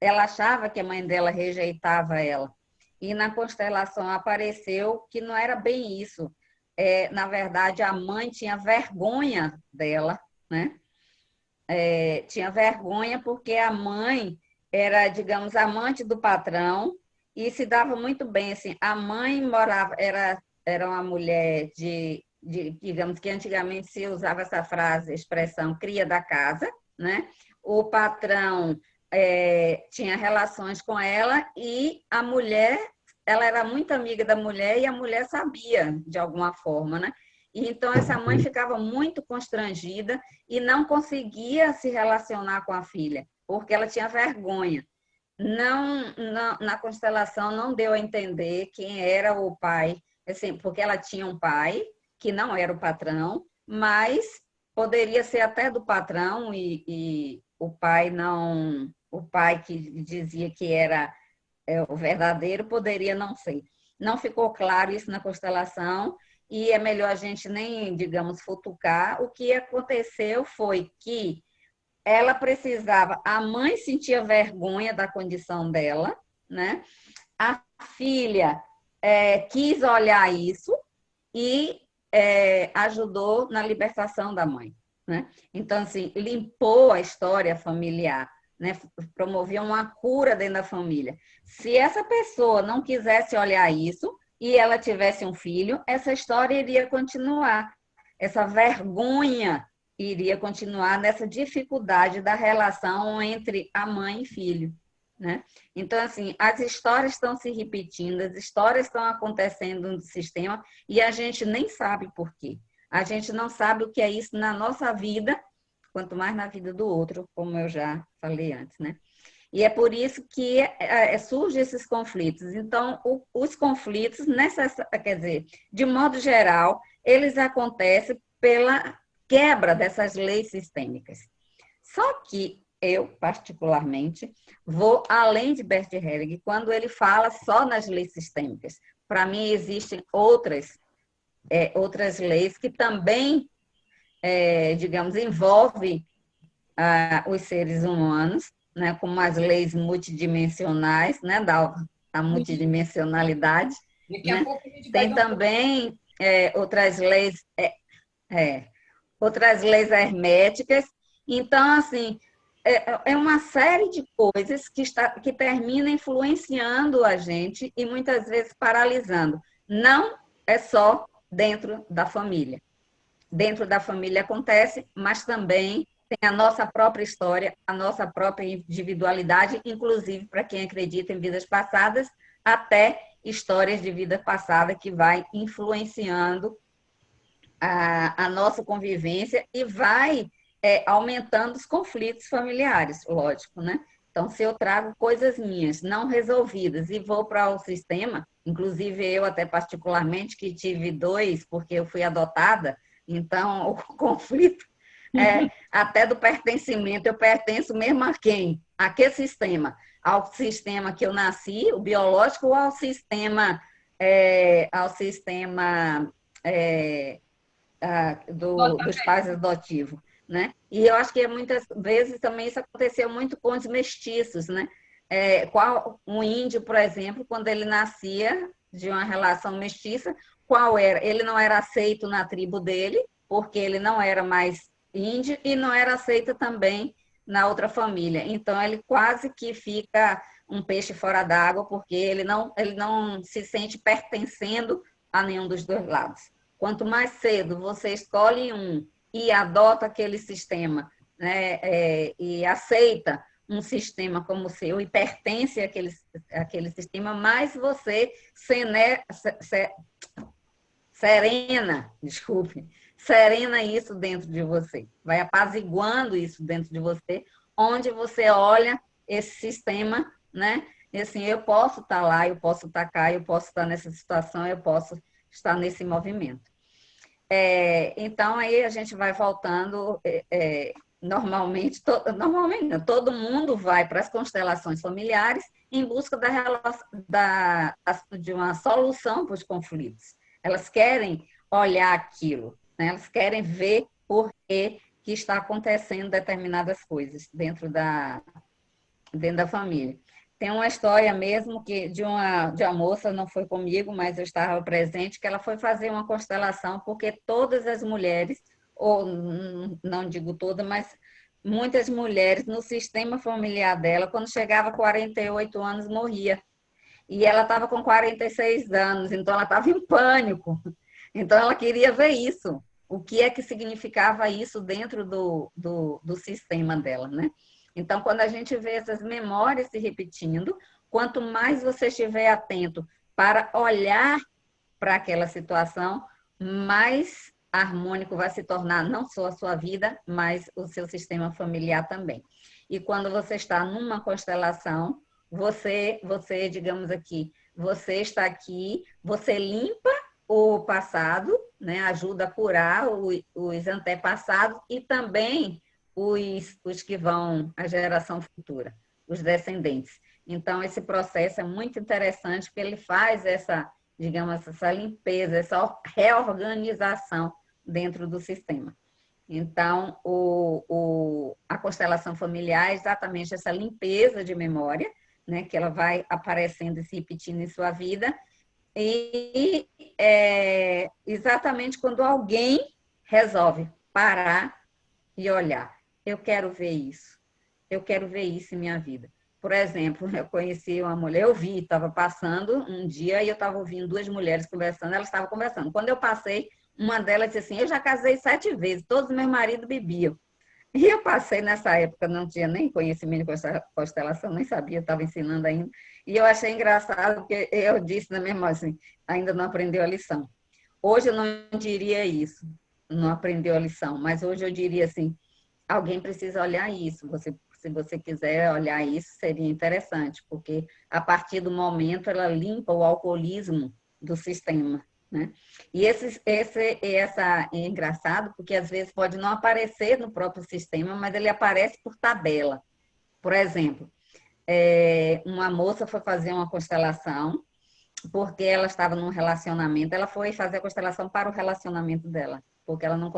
ela achava que a mãe dela rejeitava ela. E na constelação apareceu que não era bem isso. Na verdade, a mãe tinha vergonha dela, né? Tinha vergonha porque a mãe era, digamos, amante do patrão e se dava muito bem. Assim, a mãe era uma mulher digamos que antigamente se usava essa frase, expressão, cria da casa, né? O patrão tinha relações com ela e a mulher, ela era muito amiga da mulher e a mulher sabia de alguma forma, né? E então essa mãe ficava muito constrangida e não conseguia se relacionar com a filha, porque ela tinha vergonha. Na constelação não deu a entender quem era o pai, assim, porque ela tinha um pai que não era o patrão, mas poderia ser até do patrão e o pai não, o pai que dizia que era o verdadeiro poderia não ser. Não ficou claro isso na constelação e é melhor a gente nem, digamos, futucar. O que aconteceu foi que ela precisava, a mãe sentia vergonha da condição dela, né? A filha quis olhar isso e ajudou na libertação da mãe, né? Então, assim, limpou a história familiar, né? Promovia uma cura dentro da família. Se essa pessoa não quisesse olhar isso e ela tivesse um filho, essa história iria continuar. Essa vergonha iria continuar nessa dificuldade da relação entre a mãe e filho, né? Então, assim, as histórias estão se repetindo, as histórias estão acontecendo no sistema e a gente nem sabe por quê. A gente não sabe o que é isso na nossa vida, quanto mais na vida do outro, como eu já falei antes, né? E é por isso que surgem esses conflitos. Então, os conflitos, quer dizer, de modo geral, eles acontecem pela quebra dessas leis sistêmicas. Só que eu, particularmente, vou além de Bert Helling quando ele fala só nas leis sistêmicas. Para mim, existem outras leis que também, digamos, envolvem os seres humanos, né, como as leis multidimensionais, né, da multidimensionalidade. Daqui a Né? pouco a gente vai Tem também outras leis herméticas. Então, assim, é uma série de coisas que termina influenciando a gente e muitas vezes paralisando. Não é só dentro da família. Dentro da família acontece, mas também tem a nossa própria história, a nossa própria individualidade, inclusive para quem acredita em vidas passadas, até histórias de vida passada que vai influenciando a nossa convivência e vai aumentando os conflitos familiares, lógico, né? Então, se eu trago coisas minhas não resolvidas e vou para o sistema, inclusive eu até particularmente, que tive 2, porque eu fui adotada, então o conflito até do pertencimento, eu pertenço mesmo a quem? A que sistema? Ao sistema que eu nasci, o biológico, ou ao sistema dos pais adotivos, né? E eu acho que muitas vezes também isso aconteceu muito com os mestiços, né? Um índio, por exemplo, quando ele nascia de uma relação mestiça, qual era? Ele não era aceito na tribo dele, porque ele não era mais índio e não era aceito também na outra família. Então, ele quase que fica um peixe fora d'água, porque ele não se sente pertencendo a nenhum dos dois lados. Quanto mais cedo você escolhe um e adota aquele sistema, né, e aceita um sistema como o seu e pertence àquele sistema, mais você serena isso dentro de você, vai apaziguando isso dentro de você, onde você olha esse sistema, né? E assim, eu posso estar lá, eu posso estar cá, eu posso estar nessa situação, eu posso estar nesse movimento. Então, aí a gente vai voltando, normalmente não, todo mundo vai para as constelações familiares em busca de uma solução para os conflitos. Elas querem olhar aquilo, né? Elas querem ver por que está acontecendo determinadas coisas dentro da família. Tem uma história mesmo que de uma moça, não foi comigo, mas eu estava presente, que ela foi fazer uma constelação porque todas as mulheres, ou não digo todas, mas muitas mulheres no sistema familiar dela, quando chegava a 48 anos, morria. E ela estava com 46 anos, então ela estava em pânico. Então ela queria ver isso. O que é que significava isso dentro do sistema dela, né? Então, quando a gente vê essas memórias se repetindo, quanto mais você estiver atento para olhar para aquela situação, mais harmônico vai se tornar não só a sua vida, mas o seu sistema familiar também. E quando você está numa constelação, você, digamos aqui, você está aqui, você limpa o passado, né, ajuda a curar os antepassados e também os que vão à geração futura, os descendentes. Então, esse processo é muito interessante, porque ele faz essa, digamos, essa limpeza, essa reorganização dentro do sistema. Então, a constelação familiar é exatamente essa limpeza de memória, né, que ela vai aparecendo e se repetindo em sua vida, e exatamente quando alguém resolve parar e olhar. Eu quero ver isso. Eu quero ver isso em minha vida. Por exemplo, eu conheci uma mulher, eu vi, estava passando um dia e eu estava ouvindo duas mulheres conversando, elas estavam conversando. Quando eu passei, uma delas disse assim, eu já casei 7 vezes, todos os meus maridos bebiam. E eu passei nessa época, não tinha nem conhecimento de constelação, nem sabia, estava ensinando ainda. E eu achei engraçado, porque eu disse na mesma assim, ainda não aprendeu a lição. Hoje eu não diria isso, não aprendeu a lição, mas hoje eu diria assim, alguém precisa olhar isso. Se você quiser olhar isso, seria interessante, porque a partir do momento ela limpa o alcoolismo do sistema, né? E essa é engraçado, porque às vezes pode não aparecer no próprio sistema, mas ele aparece por tabela. Por exemplo, uma moça foi fazer uma constelação, porque ela estava num relacionamento, ela foi fazer a constelação para o relacionamento dela, porque ela não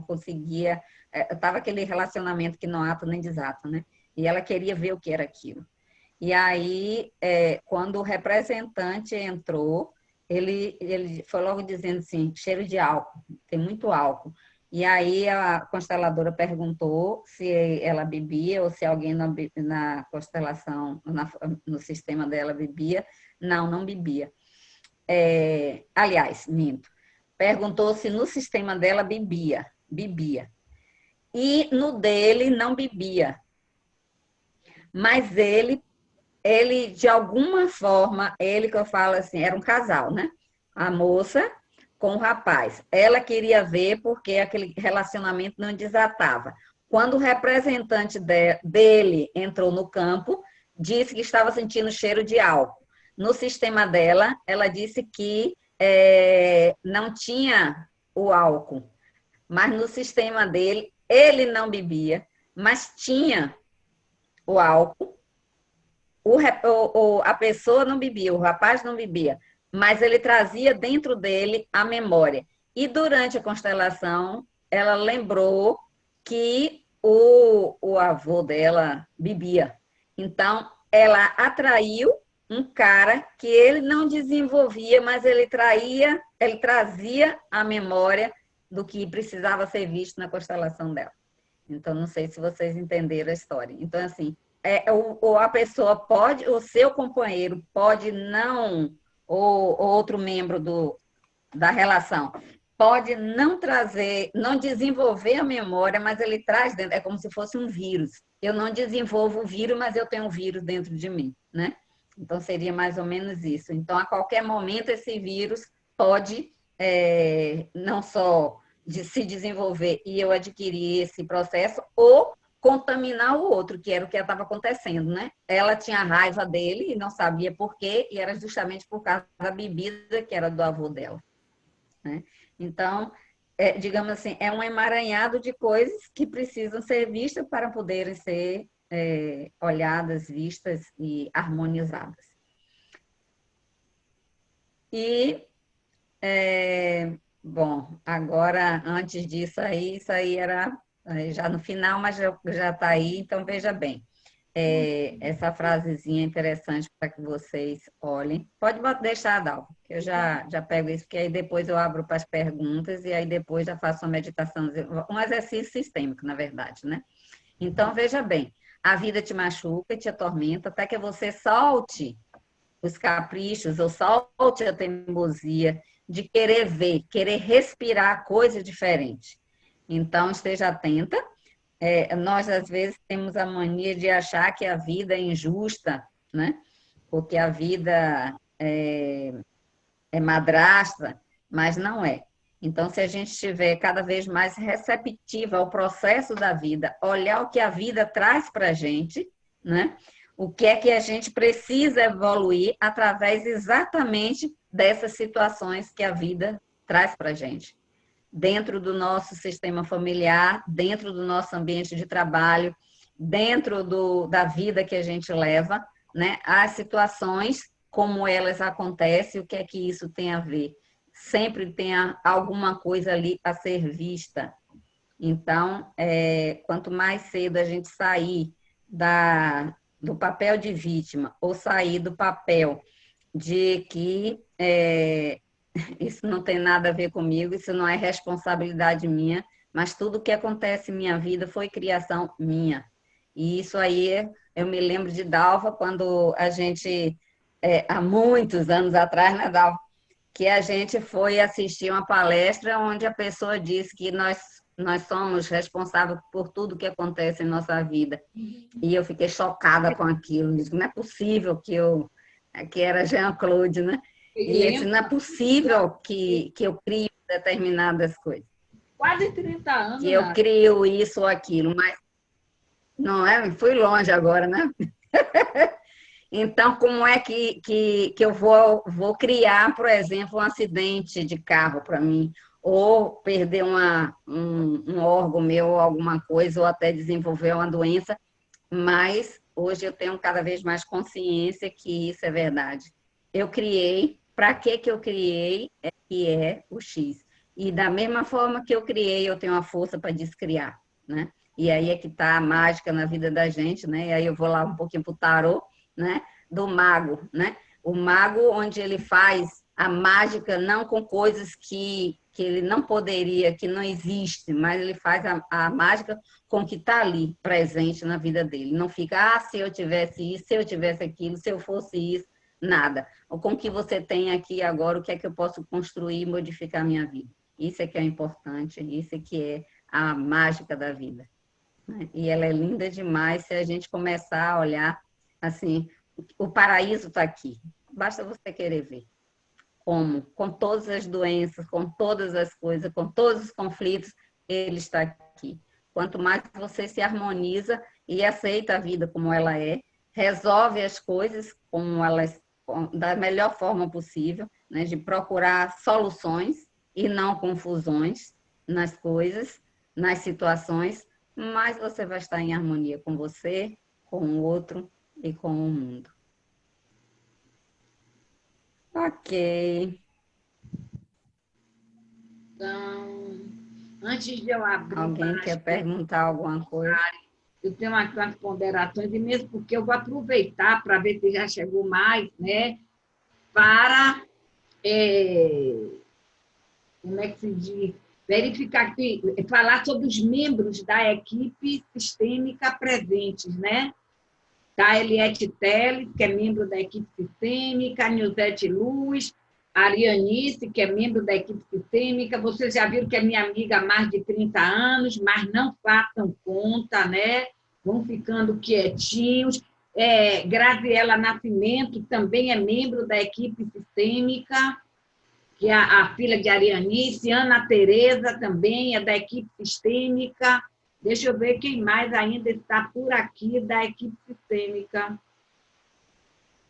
conseguia, estava aquele relacionamento que não ato nem desato, né? E ela queria ver o que era aquilo. E aí, quando o representante entrou, ele foi logo dizendo assim, cheiro de álcool, tem muito álcool. E aí a consteladora perguntou se ela bebia ou se alguém na constelação, no sistema dela bebia. Não bebia. Aliás, minto. Perguntou se no sistema dela bebia. E no dele não bebia. Mas ele, de alguma forma, que eu falo assim, era um casal, né? A moça com o rapaz. Ela queria ver porque aquele relacionamento não desatava. Quando o representante dele entrou no campo, disse que estava sentindo cheiro de álcool. No sistema dela, ela disse que não tinha o álcool, mas no sistema dele, ele não bebia, mas tinha o álcool. A pessoa não bebia, o rapaz não bebia, mas ele trazia dentro dele a memória. E durante a constelação, ela lembrou que o avô dela bebia. Então, ela atraiu um cara que ele não desenvolvia, mas ele trazia a memória do que precisava ser visto na constelação dela. Então, não sei se vocês entenderam a história. Então, assim, ou a pessoa pode, o seu companheiro pode não, ou outro membro da relação, pode não trazer, não desenvolver a memória, mas ele traz dentro, é como se fosse um vírus. Eu não desenvolvo o vírus, mas eu tenho um vírus dentro de mim, né? Então, seria mais ou menos isso. Então, a qualquer momento, esse vírus pode não só de se desenvolver e eu adquirir esse processo, ou contaminar o outro, que era o que estava acontecendo, né? Ela tinha raiva dele e não sabia por quê, e era justamente por causa da bebida que era do avô dela, né? Então, digamos assim, é um emaranhado de coisas que precisam ser vistas para poderem ser olhadas, vistas e harmonizadas. E, bom, agora, antes disso aí, isso aí era já no final, mas já está aí, então veja bem. Essa frasezinha é interessante para que vocês olhem. Pode deixar, Dalva, que eu já pego isso, porque aí depois eu abro para as perguntas e aí depois já faço uma meditação, um exercício sistêmico, na verdade, né? Então, veja bem, a vida te machuca e te atormenta até que você solte os caprichos ou solte a teimosia de querer ver, querer respirar coisa diferente. Então, esteja atenta. Nós, às vezes, temos a mania de achar que a vida é injusta, né? Porque a vida é madrasta, mas não é. Então, se a gente estiver cada vez mais receptiva ao processo da vida, olhar o que a vida traz para a gente, né? O que é que a gente precisa evoluir através exatamente dessas situações que a vida traz para a gente. Dentro do nosso sistema familiar, dentro do nosso ambiente de trabalho, dentro da vida que a gente leva, né? As situações, como elas acontecem, o que é que isso tem a ver? Sempre tem alguma coisa ali a ser vista. Então, quanto mais cedo a gente sair do papel de vítima ou sair do papel de que isso não tem nada a ver comigo, isso não é responsabilidade minha, mas tudo que acontece em minha vida foi criação minha. E isso aí, eu me lembro de Dalva, quando a gente, há muitos anos atrás, né, Dalva, que a gente foi assistir uma palestra onde a pessoa disse que nós somos responsáveis por tudo que acontece em nossa vida. E eu fiquei chocada com aquilo. Disse, não é possível que era Jean-Claude, né? E ele disse, não é possível que eu crio determinadas coisas. Quase 30 anos. Que eu crio isso ou aquilo, mas não é? Fui longe agora, né? Então, como é que eu vou criar, por exemplo, um acidente de carro para mim? Ou perder um órgão meu, ou alguma coisa, ou até desenvolver uma doença. Mas hoje eu tenho cada vez mais consciência que isso é verdade. Eu criei, para que eu criei, que é o X. E da mesma forma que eu criei, eu tenho a força para descriar, né? E aí é que está a mágica na vida da gente, né? E aí eu vou lá um pouquinho para o tarô, né? Do mago, né? O mago, onde ele faz a mágica não com coisas que ele não poderia, que não existe, mas ele faz a mágica com o que está ali, presente na vida dele. Não fica, se eu tivesse isso, se eu tivesse aquilo, se eu fosse isso, nada. Ou com o que você tem aqui agora, o que é que eu posso construir e modificar a minha vida. Isso é que é importante, isso é que é a mágica da vida. E ela é linda demais se a gente começar a olhar assim, o paraíso está aqui. Basta você querer ver. Como? Com todas as doenças, com todas as coisas, com todos os conflitos, ele está aqui. Quanto mais você se harmoniza e aceita a vida como ela é, resolve as coisas como elas, da melhor forma possível, né, de procurar soluções e não confusões nas coisas, nas situações, mais você vai estar em harmonia com você, com o outro e com o mundo. Ok. Então, antes de eu abrir Alguém quer perguntar alguma coisa? eu tenho aqui umas ponderações, e mesmo porque eu vou aproveitar para ver se já chegou mais, né, para, como é que se diz, verificar aqui, falar sobre os membros da equipe sistêmica presentes, né? Tá, Eliette Teles, que é membro da equipe sistêmica, Nilzete Luz, Arianice, que é membro da equipe sistêmica. Vocês já viram que é minha amiga há mais de 30 anos, mas não façam conta, né? Vão ficando quietinhos. Graziela Nascimento também é membro da equipe sistêmica, que é a filha de Arianice. Ana Tereza também é da equipe sistêmica. Deixa eu ver quem mais ainda está por aqui da equipe sistêmica.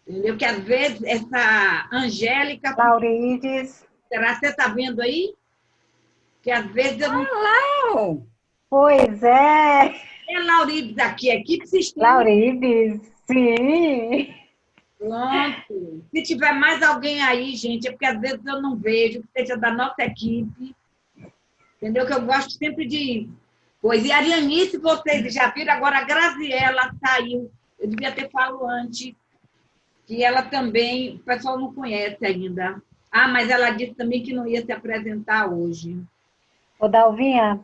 Entendeu? Que às vezes essa Angélica... Laurides. Será que você está vendo aí? Que às vezes eu não... Não! Pois é. É Laurides aqui, equipe sistêmica. Laurides, sim. Pronto. Se tiver mais alguém aí, gente, é porque às vezes eu não vejo, que seja da nossa equipe. Entendeu? Que eu gosto sempre de... Pois, e a Arianice, vocês já viram, agora a Graziela saiu. Eu devia ter falado antes, que ela também, o pessoal não conhece ainda. Ah, mas ela disse também que não ia se apresentar hoje. Ô, Dalvinha,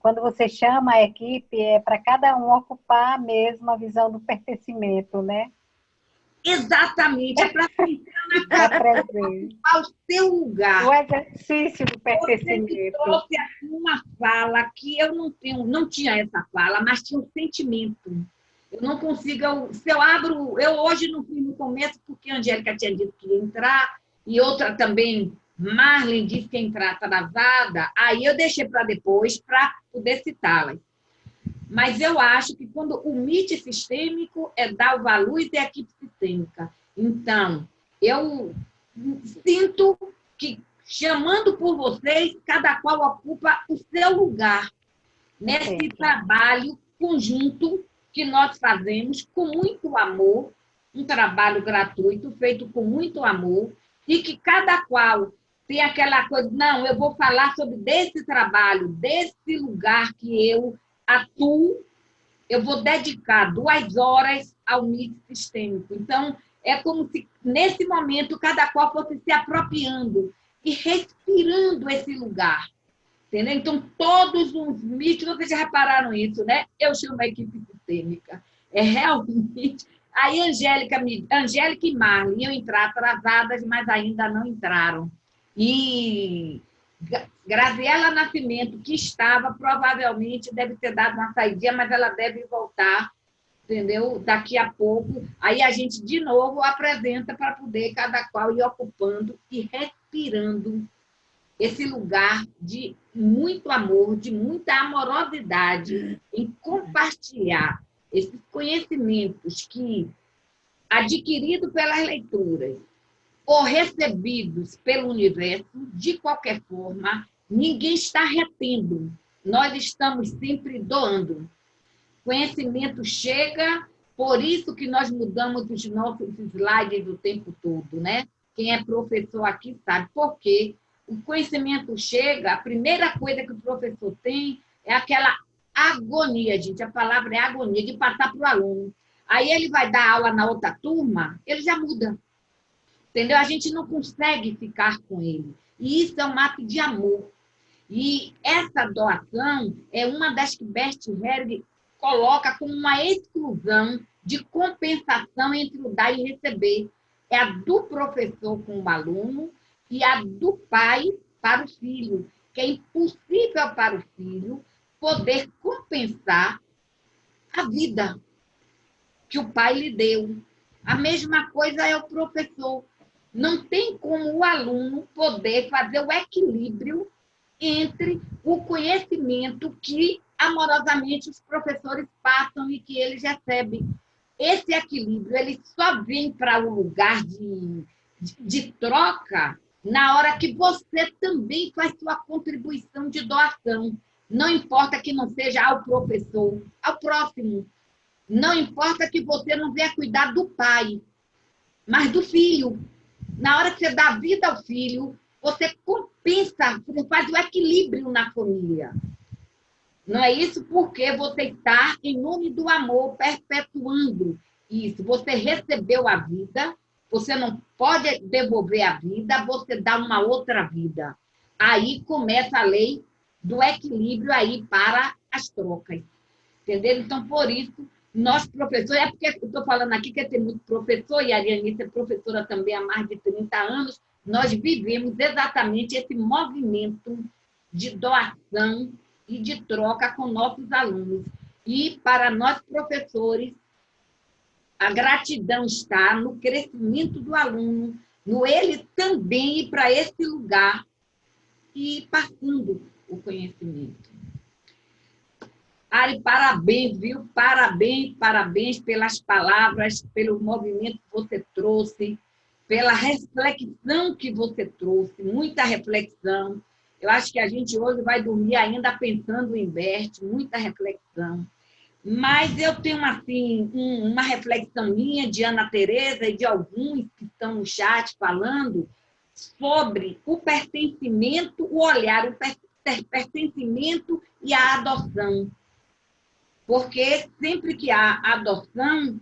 quando você chama a equipe, é para cada um ocupar mesmo a visão do pertencimento, né? Exatamente, é para ocupar o seu lugar. O exercício do pertencimento. Você trouxe aqui uma fala que eu não tinha essa fala, mas tinha um sentimento. Eu não consigo, se eu abro, eu hoje não fui no começo, porque a Angélica tinha dito que ia entrar, e outra também, Marlene, disse que ia entrar atrasada, aí eu deixei para depois, para poder citá-las. Mas eu acho que quando o MIT sistêmico é Dalva Luz e a equipe sistêmica. Então, eu sinto que, chamando por vocês, cada qual ocupa o seu lugar nesse trabalho conjunto que nós fazemos com muito amor, um trabalho gratuito, feito com muito amor, e que cada qual tem aquela coisa, não, eu vou falar sobre desse trabalho, desse lugar que eu atuo, eu vou dedicar 2 horas ao MIT sistêmico. Então, é como se, nesse momento, cada qual fosse se apropriando e respirando esse lugar. Entendeu? Então, todos os MIT, vocês já repararam isso, né? Eu chamo a equipe sistêmica. É realmente... Aí, Angélica e Marlene iam entrar atrasadas, mas ainda não entraram. E Graziela Nascimento, que estava, provavelmente deve ter dado uma saidinha, mas ela deve voltar, entendeu? Daqui a pouco. Aí a gente, de novo, apresenta para poder cada qual ir ocupando e respirando esse lugar de muito amor, de muita amorosidade, em compartilhar esses conhecimentos que, adquiridos pelas leituras, ou recebidos pelo universo, de qualquer forma, ninguém está retendo. Nós estamos sempre doando. Conhecimento chega, por isso que nós mudamos os nossos slides o tempo todo, né? Quem é professor aqui sabe por quê. O conhecimento chega, a primeira coisa que o professor tem é aquela agonia, gente. A palavra é agonia, de passar para o aluno. Aí ele vai dar aula na outra turma, ele já muda. Entendeu? A gente não consegue ficar com ele. E isso é um ato de amor. E essa doação é uma das que Bert Helling coloca como uma exclusão de compensação entre o dar e receber. É a do professor com o aluno e a do pai para o filho, que é impossível para o filho poder compensar a vida que o pai lhe deu. A mesma coisa é o professor. Não tem como o aluno poder fazer o equilíbrio entre o conhecimento que, amorosamente, os professores passam e que eles recebem. Esse equilíbrio ele só vem para o lugar de troca na hora que você também faz sua contribuição de doação. Não importa que não seja ao professor, ao próximo. Não importa que você não venha cuidar do pai, mas do filho. Na hora que você dá vida ao filho, você compensa, você faz o equilíbrio na família. Não é isso porque você está, em nome do amor, perpetuando isso. Você recebeu a vida, você não pode devolver a vida, você dá uma outra vida. Aí começa a lei do equilíbrio aí para as trocas. Entendeu? Então, por isso, nós, professores, é porque eu estou falando aqui que tem muito professor, e a Arianice é professora também há mais de 30 anos, nós vivemos exatamente esse movimento de doação e de troca com nossos alunos. E, para nós, professores, a gratidão está no crescimento do aluno, no ele também ir para esse lugar e passando o conhecimento. Ari, parabéns, viu? Parabéns, parabéns pelas palavras, pelo movimento que você trouxe, pela reflexão que você trouxe, muita reflexão. Eu acho que a gente hoje vai dormir ainda pensando em Bert, muita reflexão. Mas eu tenho, assim, uma reflexão minha, de Ana Tereza e de alguns que estão no chat falando sobre o pertencimento, o olhar, o pertencimento e a adoção. Porque sempre que há adoção,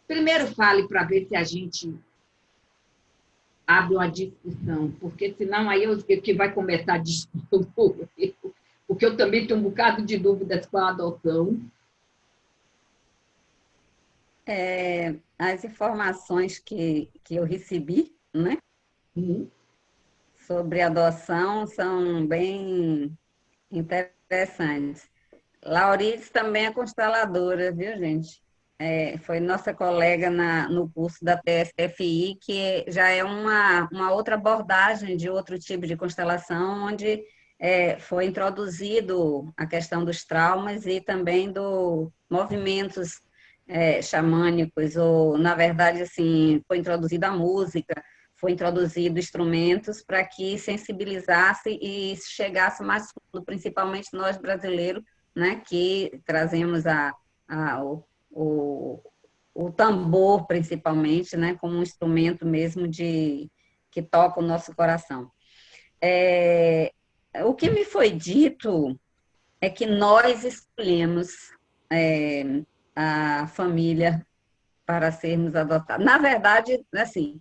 primeiro fale para ver se a gente abre uma discussão, porque senão aí eu que vai começar a discussão, porque eu também tenho um bocado de dúvidas com a adoção. As informações que eu recebi, né, sobre adoção são bem interessantes. Laurides também é consteladora, viu, gente? Foi nossa colega no curso da TSFI, que já é uma outra abordagem de outro tipo de constelação, onde foi introduzido a questão dos traumas e também do movimentos xamânicos, ou, na verdade, assim, foi introduzida a música, foi introduzido instrumentos para que sensibilizasse e chegasse mais fundo, principalmente nós brasileiros, né, que trazemos o tambor, principalmente, né, como um instrumento mesmo que toca o nosso coração. O que me foi dito é que nós escolhemos a família para sermos adotados. Na verdade, assim,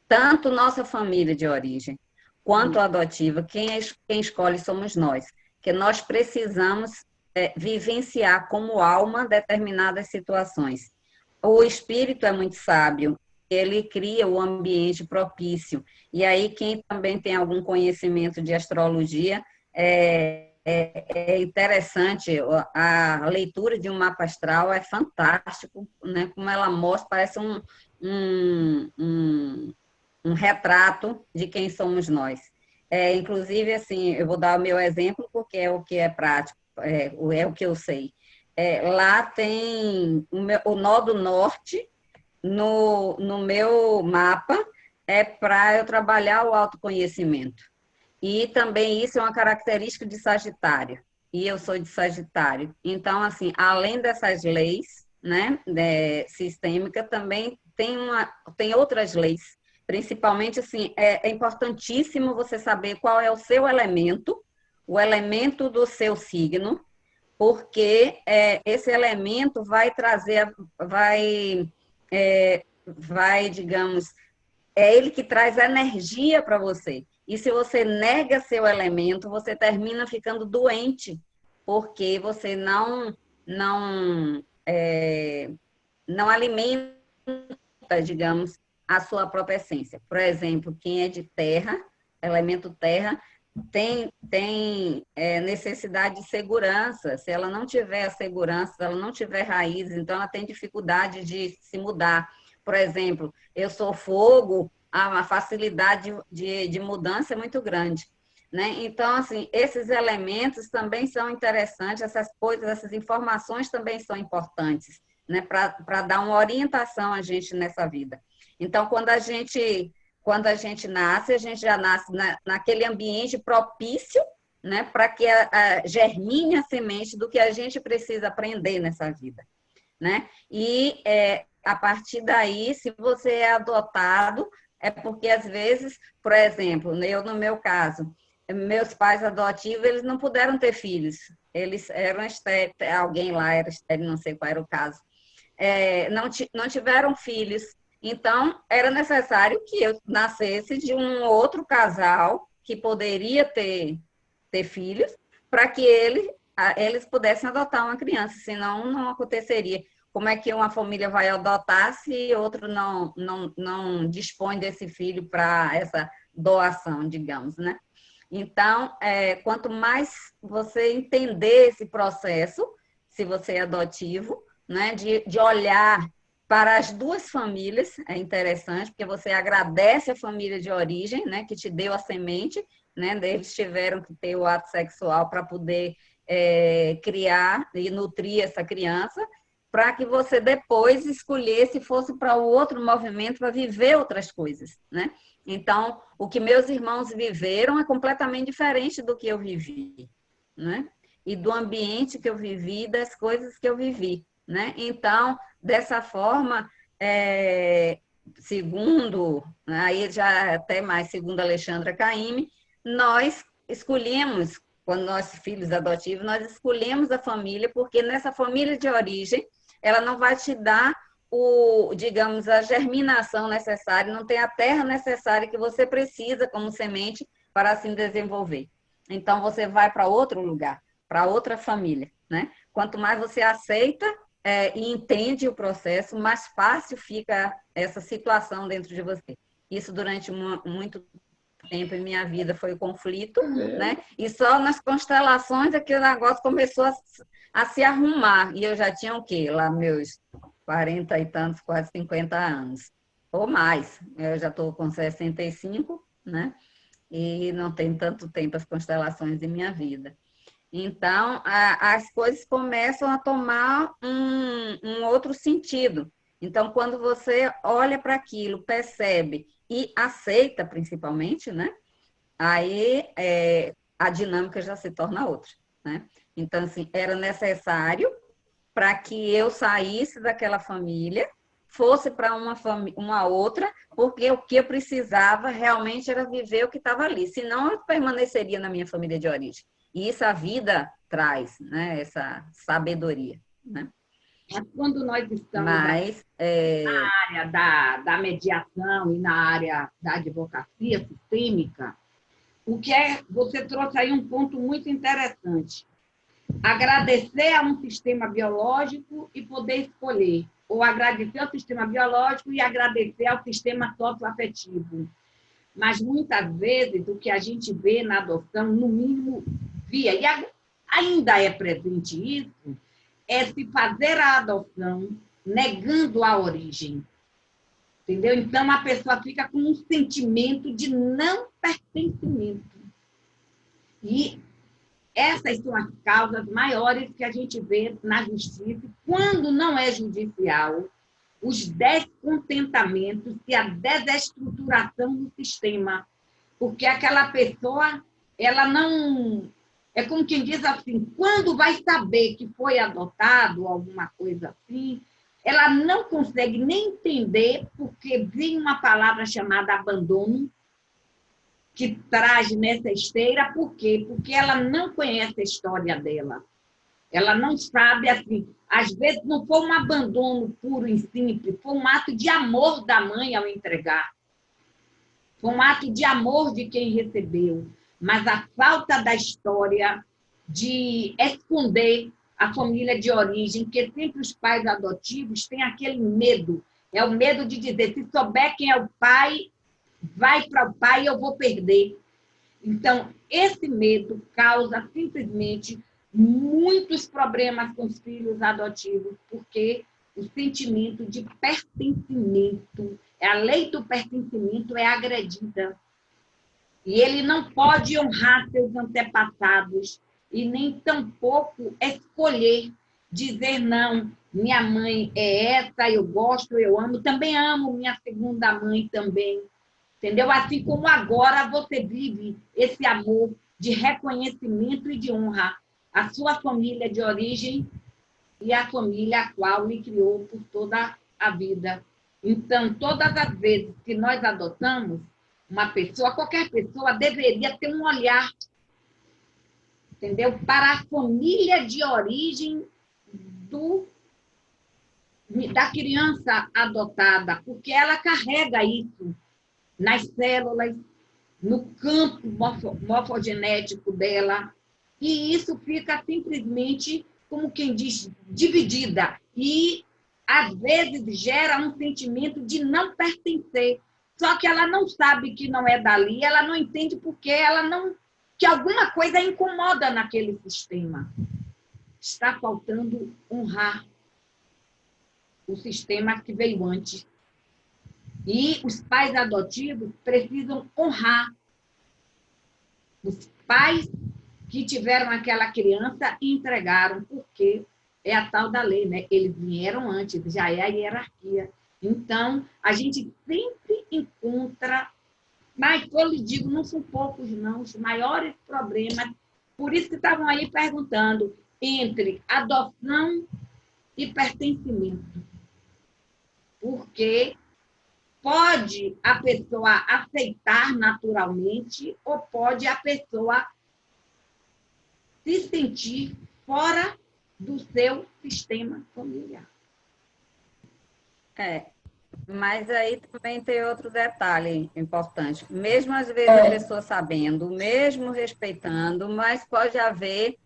tanto nossa família de origem quanto a adotiva, quem escolhe somos nós, que nós precisamos vivenciar como alma determinadas situações. O espírito é muito sábio, ele cria o ambiente propício, e aí quem também tem algum conhecimento de astrologia, é interessante, a leitura de um mapa astral é fantástico, né? Como ela mostra, parece um retrato de quem somos nós. Inclusive, assim, eu vou dar o meu exemplo, porque é o que é prático, é o que eu sei. Lá tem o nó do norte, no meu mapa, para eu trabalhar o autoconhecimento. E também isso é uma característica de Sagitário, e eu sou de Sagitário. Então, assim, além dessas leis, né, sistêmica, também tem outras leis. Principalmente, assim, é importantíssimo você saber qual é o seu elemento, o elemento do seu signo, porque esse elemento vai trazer, digamos, é ele que traz energia para você. E se você nega seu elemento, você termina ficando doente, porque você não alimenta, digamos, a sua própria essência. Por exemplo, quem é de terra, elemento terra, tem necessidade de segurança. Se ela não tiver a segurança, se ela não tiver raízes, então ela tem dificuldade de se mudar. Por exemplo, eu sou fogo, a facilidade de mudança é muito grande, né? Então, assim, esses elementos também são interessantes, essas coisas, essas informações também são importantes, né? Para dar uma orientação a gente nessa vida. Então, quando a gente nasce, a gente já nasce naquele ambiente propício, né? Para que germine a semente do que a gente precisa aprender nessa vida, né? E a partir daí, se você é adotado, é porque, às vezes, por exemplo, eu, no meu caso, meus pais adotivos, eles não puderam ter filhos. Eles eram estériles, alguém lá era estéril, não sei qual era o caso. Não tiveram filhos. Então, era necessário que eu nascesse de um outro casal que poderia ter filhos, para que eles pudessem adotar uma criança, senão não aconteceria. Como é que uma família vai adotar se outro não dispõe desse filho para essa doação, digamos, né? Então, quanto mais você entender esse processo, se você é adotivo, né, de olhar para as duas famílias, é interessante, porque você agradece a família de origem, né, que te deu a semente, né, eles tiveram que ter o ato sexual para poder criar e nutrir essa criança, para que você depois escolhesse e fosse para o outro movimento para viver outras coisas, né? Então, o que meus irmãos viveram é completamente diferente do que eu vivi, né? E do ambiente que eu vivi, das coisas que eu vivi, né? Então, dessa forma, segundo, aí já até mais segundo Alexandra Caymmi, nós escolhemos, quando nós filhos adotivos, nós escolhemos a família, porque nessa família de origem, ela não vai te dar digamos, a germinação necessária, não tem a terra necessária que você precisa como semente para assim desenvolver. Então, você vai para outro lugar, para outra família, né? Quanto mais você aceita e entende o processo, mais fácil fica essa situação dentro de você. Isso durante muito tempo em minha vida foi o conflito, né? E só nas constelações é que o negócio começou a se arrumar. E eu já tinha o quê? Lá meus 40 e tantos, quase 50 anos. Ou mais. Eu já estou com 65, né? E não tem tanto tempo as constelações em minha vida. Então, as coisas começam a tomar um outro sentido. Então, quando você olha para aquilo, percebe e aceita, principalmente, né? Aí a dinâmica já se torna outra, né? Então, assim, era necessário para que eu saísse daquela família, fosse para uma outra, porque o que eu precisava realmente era viver o que estava ali, senão eu permaneceria na minha família de origem. E isso a vida traz, né? Essa sabedoria, né? Mas quando nós estamos Mas, na área da mediação e na área da advocacia sistêmica, você trouxe aí um ponto muito interessante. Agradecer a um sistema biológico e poder escolher, ou agradecer ao sistema biológico e agradecer ao sistema socioafetivo. Mas, muitas vezes, o que a gente vê na adoção, no mínimo, via, e ainda é presente isso, é se fazer a adoção negando a origem. Entendeu? Então, a pessoa fica com um sentimento de não pertencimento. E essas são as causas maiores que a gente vê na justiça. Quando não é judicial, os descontentamentos e a desestruturação do sistema. Porque aquela pessoa, ela não... É como quem diz assim, quando vai saber que foi adotado, alguma coisa assim, ela não consegue nem entender, porque vem uma palavra chamada abandono, que traz nessa esteira, por quê? Porque ela não conhece a história dela. Ela não sabe, assim, às vezes não foi um abandono puro e simples, foi um ato de amor da mãe ao entregar. Foi um ato de amor de quem recebeu. Mas a falta da história de esconder a família de origem, que sempre os pais adotivos têm aquele medo. É o medo de dizer, se souber quem é o pai, vai para o pai e eu vou perder. Então, esse medo causa simplesmente muitos problemas com os filhos adotivos, porque o sentimento de pertencimento, a lei do pertencimento é agredida. E ele não pode honrar seus antepassados e nem tampouco escolher, dizer não, minha mãe é essa, eu gosto, eu amo, também amo minha segunda mãe também. Entendeu? Assim como agora você vive esse amor de reconhecimento e de honra à sua família de origem e à família a qual lhe criou por toda a vida. Então, todas as vezes que nós adotamos, uma pessoa, qualquer pessoa, deveria ter um olhar, entendeu? Para a família de origem da criança adotada, porque ela carrega isso nas células, no campo morfogenético dela, e isso fica simplesmente, como quem diz, dividida. E, às vezes, gera um sentimento de não pertencer. Só que ela não sabe que não é dali, ela não entende porque ela não... que alguma coisa incomoda naquele sistema. Está faltando honrar o sistema que veio antes. E os pais adotivos precisam honrar os pais que tiveram aquela criança e entregaram, porque é a tal da lei, né? Eles vieram antes, já é a hierarquia. Então, a gente sempre encontra, mas eu lhe digo, não são poucos, não, os maiores problemas, por isso que estavam aí perguntando, entre adoção e pertencimento. Porque pode a pessoa aceitar naturalmente ou pode a pessoa se sentir fora do seu sistema familiar. Mas aí também tem outro detalhe importante. Mesmo às vezes a pessoa sabendo, mesmo respeitando, mas pode haver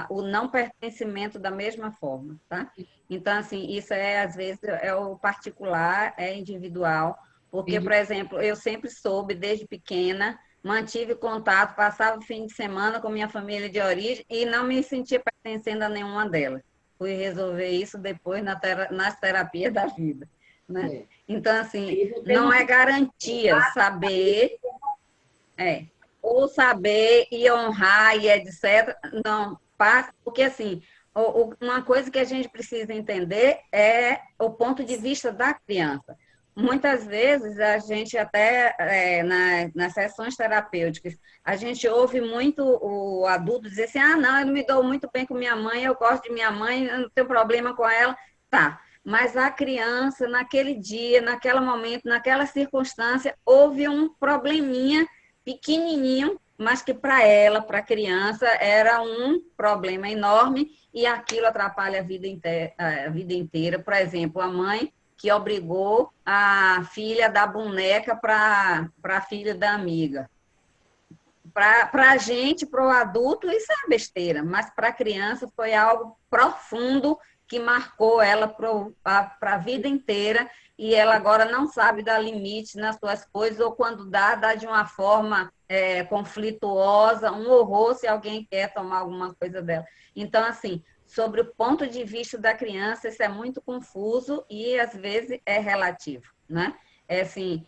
o não pertencimento da mesma forma, tá? Então, assim, isso às vezes, é o particular, é individual, porque, por exemplo, eu sempre soube, desde pequena, mantive contato, passava o fim de semana com minha família de origem e não me sentia pertencendo a nenhuma delas. Fui resolver isso depois nas terapias da vida, né? Então, assim, não é garantia saber... ou saber e honrar e etc. Não, porque assim, uma coisa que a gente precisa entender é o ponto de vista da criança. Muitas vezes, a gente até, nas sessões terapêuticas, a gente ouve muito o adulto dizer assim, não, eu não me dou muito bem com minha mãe, eu gosto de minha mãe, eu não tenho problema com ela. Tá, mas a criança, naquele dia, naquele momento, naquela circunstância, houve um probleminha pequenininho, mas que para ela, para a criança, era um problema enorme e aquilo atrapalha a vida inteira. Por exemplo, a mãe que obrigou a filha da boneca para a filha da amiga. Para a gente, para o adulto, isso é besteira, mas para a criança foi algo profundo que marcou ela para a vida inteira e ela agora não sabe dar limite nas suas coisas ou quando dá de uma forma conflituosa, um horror se alguém quer tomar alguma coisa dela. Então, assim, sobre o ponto de vista da criança, isso é muito confuso e, às vezes, é relativo, né? Assim,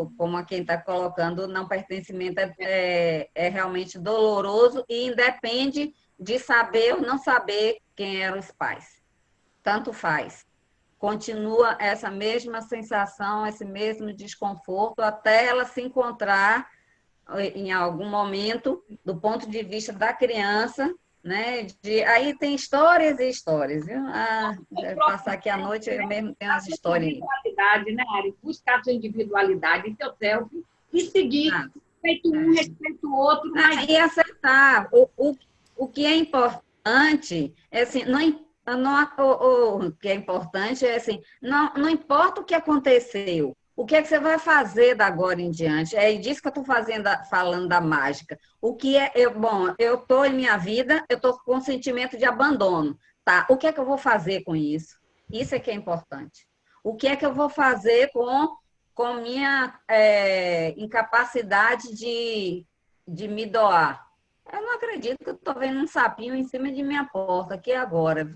como quem está colocando, o não pertencimento é realmente doloroso e independe de saber ou não saber quem eram os pais. Tanto faz. Continua essa mesma sensação, esse mesmo desconforto, até ela se encontrar em algum momento, do ponto de vista da criança, né? Aí tem histórias e histórias, viu? Passar aqui a noite, eu mesmo tenho as histórias. Individualidade, né, Ari? Buscar a sua individualidade, seu self, e seguir, respeito um, respeito o outro. Mas... E acertar. O que é importante é assim, o que é importante é assim, não importa o que aconteceu, o que é que você vai fazer da agora em diante? É disso que eu estou falando da mágica. O que eu estou em minha vida, eu estou com sentimento de abandono. Tá? O que é que eu vou fazer com isso? Isso é que é importante. O que é que eu vou fazer com minha incapacidade de me doar? Eu não acredito que eu estou vendo um sapinho em cima de minha porta aqui agora.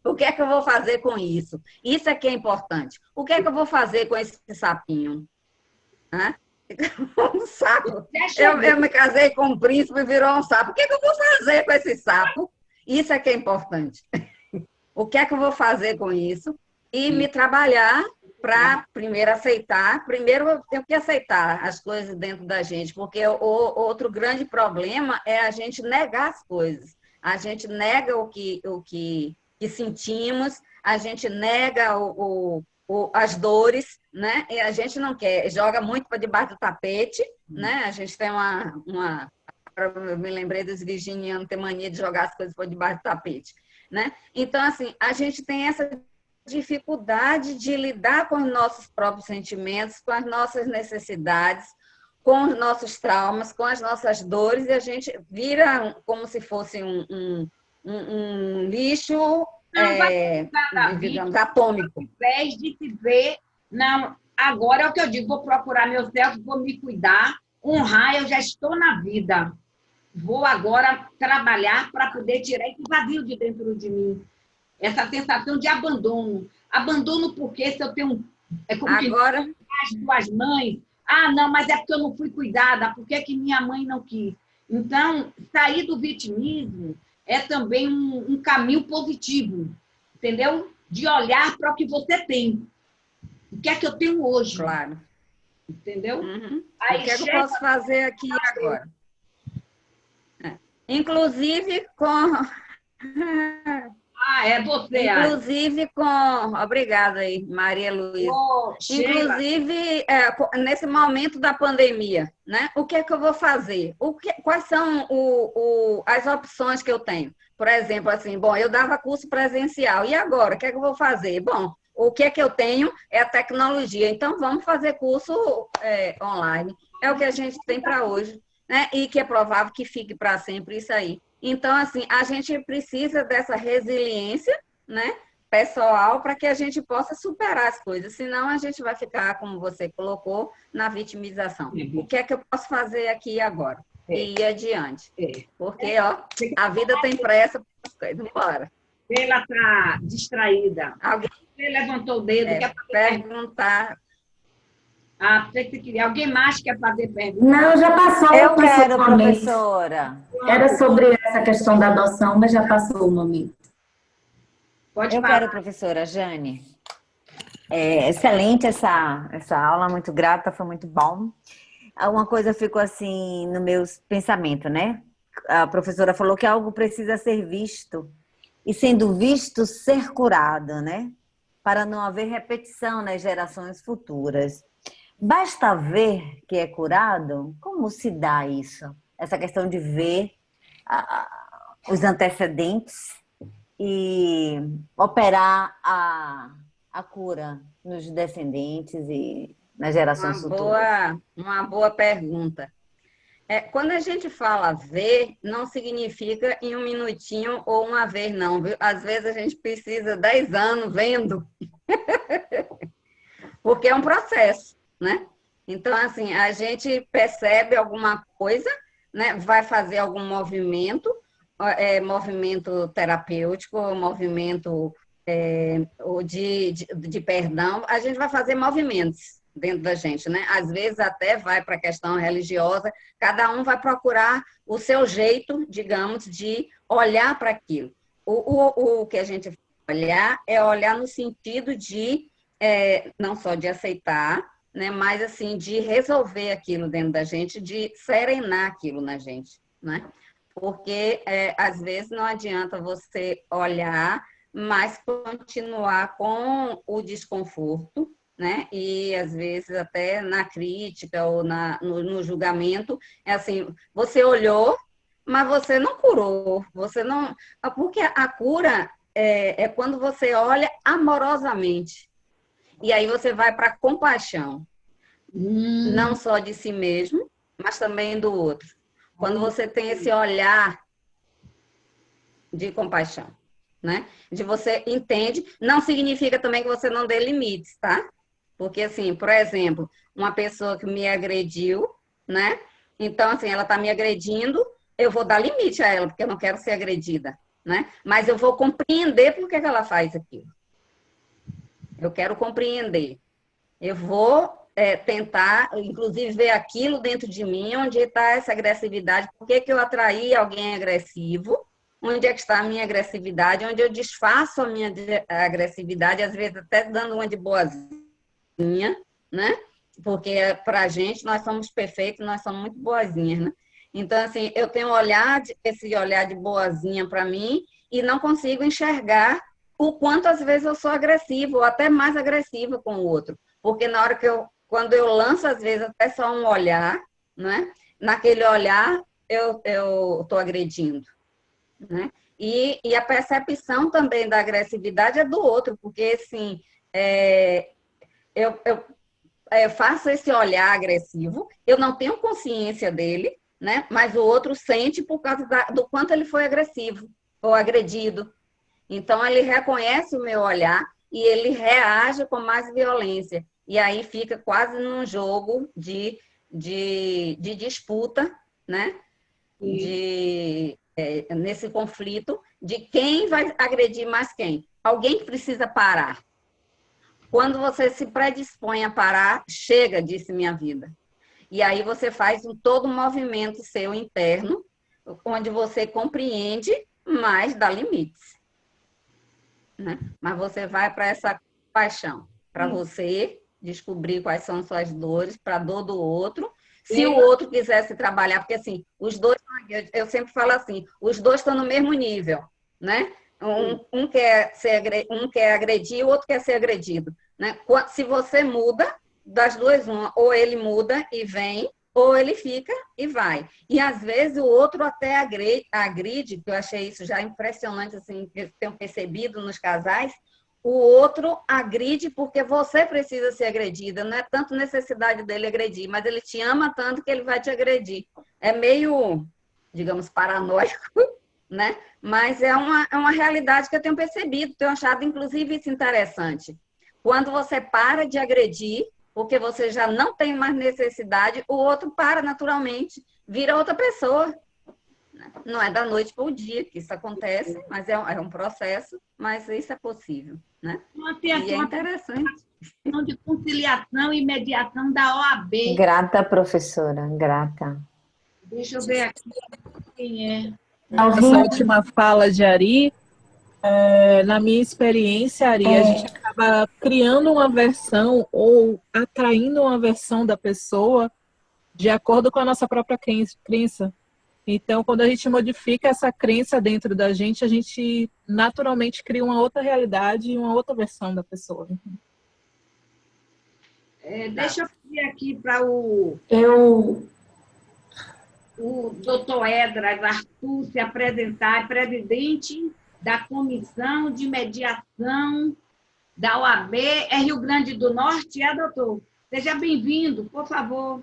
O que é que eu vou fazer com isso? Isso é que é importante. O que é que eu vou fazer com esse sapinho? Um sapo. Eu me casei com um príncipe e virou um sapo. O que é que eu vou fazer com esse sapo? Isso é que é importante. O que é que eu vou fazer com isso? E me trabalhar para primeiro aceitar. Primeiro eu tenho que aceitar as coisas dentro da gente, porque o outro grande problema é a gente negar as coisas. A gente nega o que sentimos, a gente nega as dores, né? E a gente não quer, joga muito para debaixo do tapete, né? A gente tem eu me lembrei dos virginianos ter mania de jogar as coisas para debaixo do tapete, né? Então, assim, a gente tem essa dificuldade de lidar com os nossos próprios sentimentos, com as nossas necessidades, com os nossos traumas, com as nossas dores, e a gente vira como se fosse um lixo, digamos, atômico. Ao invés de se ver, não, agora é o que eu digo, vou procurar meu self, vou me cuidar, honrar, eu já estou na vida. Vou agora trabalhar para poder tirar esse vazio de dentro de mim. Essa sensação de abandono. Abandono porque se eu tenho... É como agora... as duas mães. Ah, não, mas é porque eu não fui cuidada. Por que que minha mãe não quis? Então, sair do vitimismo é também um caminho positivo. Entendeu? De olhar para o que você tem. O que é que eu tenho hoje? Claro. Entendeu? Uhum. Aí o que é que eu posso fazer aqui agora? Inclusive com... é você, inclusive com... Obrigada aí, Maria Luísa. Inclusive, nesse momento da pandemia, né? O que é que eu vou fazer? Quais são as opções que eu tenho? Por exemplo, assim, bom, eu dava curso presencial, e agora? O que é que eu vou fazer? Bom, o que é que eu tenho é a tecnologia, então vamos fazer curso online. É o que a gente tem para hoje, né? E que é provável que fique para sempre isso aí. Então, assim, a gente precisa dessa resiliência, né, pessoal, para que a gente possa superar as coisas, senão a gente vai ficar, como você colocou, na vitimização. O que é que eu posso fazer aqui e agora? E ir adiante. Porque, ó, a vida tem pressa para as coisas. Bora. Ela está distraída. Alguém levantou o dedo, quer perguntar. Você queria. Alguém mais quer fazer pergunta? Não, já passou. Eu quero, professora. Era sobre essa questão da adoção, mas já passou o momento. Eu quero, professora Jane. Excelente essa aula, muito grata, foi muito bom. Uma coisa ficou assim no meu pensamento, né? A professora falou que algo precisa ser visto e, sendo visto, ser curado, né? Para não haver repetição nas gerações futuras. Basta ver que é curado? Como se dá isso? Essa questão de ver os antecedentes e operar a cura nos descendentes e nas gerações futuras. Uma boa pergunta. Quando a gente fala ver, não significa em um minutinho ou uma vez, não, viu? Às vezes a gente precisa 10 anos vendo, porque é um processo, né? Então, assim, a gente percebe alguma coisa, né? Vai fazer algum movimento, movimento terapêutico, movimento de perdão, a gente vai fazer movimentos dentro da gente, né? Às vezes até vai para a questão religiosa, cada um vai procurar o seu jeito, digamos, de olhar para aquilo. O que a gente vai olhar é olhar no sentido de, não só de aceitar, né, mas assim, de resolver aquilo dentro da gente, de serenar aquilo na gente, né? Porque às vezes não adianta você olhar, mas continuar com o desconforto, né? E às vezes até na crítica ou no julgamento, é assim, você olhou, mas você não curou, você não... Porque a cura é quando você olha amorosamente, e aí você vai para a compaixão, não só de si mesmo, mas também do outro. Quando você tem esse olhar de compaixão, né? De você entende, não significa também que você não dê limites, tá? Porque, assim, por exemplo, uma pessoa que me agrediu, né? Então, assim, ela está me agredindo, eu vou dar limite a ela, porque eu não quero ser agredida, né? Mas eu vou compreender por que ela faz aquilo. Eu quero compreender. Eu vou tentar, inclusive, ver aquilo dentro de mim, onde está essa agressividade, por que eu atraí alguém agressivo, onde é que está a minha agressividade, onde eu disfarço a minha agressividade, às vezes até dando uma de boazinha, né? Porque para a gente, nós somos perfeitos, nós somos muito boazinhas, né? Então, assim, eu tenho esse olhar de boazinha para mim e não consigo enxergar o quanto às vezes eu sou agressiva, ou até mais agressiva com o outro. Porque na hora quando eu lanço, às vezes, até só um olhar, né? Naquele olhar, eu estou agredindo, né? E a percepção também da agressividade é do outro, porque, assim, eu faço esse olhar agressivo, eu não tenho consciência dele, né? Mas o outro sente por causa do quanto ele foi agressivo ou agredido. Então, ele reconhece o meu olhar e ele reage com mais violência. E aí fica quase num jogo de disputa, né? Nesse conflito de quem vai agredir mais quem. Alguém que precisa parar. Quando você se predispõe a parar, chega, disse minha vida. E aí você faz todo um movimento seu interno, onde você compreende, mas dá limites. Né? Mas você vai para essa paixão, para você descobrir quais são suas dores, para a dor do outro. Se o outro quisesse trabalhar, porque assim, os dois, eu sempre falo assim, os dois estão no mesmo nível, né? Um quer agredir, o outro quer ser agredido. Né? Se você muda, das duas, uma, ou ele muda e vem, ou ele fica e vai. E, às vezes, o outro até agride, que eu achei isso já impressionante, assim, que eu tenho percebido nos casais, o outro agride porque você precisa ser agredida, não é tanto necessidade dele agredir, mas ele te ama tanto que ele vai te agredir. É meio, digamos, paranoico, né? Mas é uma realidade que eu tenho percebido, tenho achado, inclusive, isso interessante. Quando você para de agredir, porque você já não tem mais necessidade, o outro para naturalmente, vira outra pessoa. Não é da noite para o dia que isso acontece, mas é um processo, mas isso é possível, né? E é interessante. De conciliação e mediação da OAB. Grata, professora, grata. Deixa eu ver aqui quem é. Essa última fala de Ari, na minha experiência, Ari, a gente acaba criando uma versão ou atraindo uma versão da pessoa de acordo com a nossa própria crença. Então, quando a gente modifica essa crença dentro da gente, a gente naturalmente cria uma outra realidade e uma outra versão da pessoa. Deixa eu pedir aqui para o doutor Edras Arthur se apresentar, é presidente da Comissão de Mediação da OAB, é Rio Grande do Norte, doutor? Seja bem-vindo, por favor.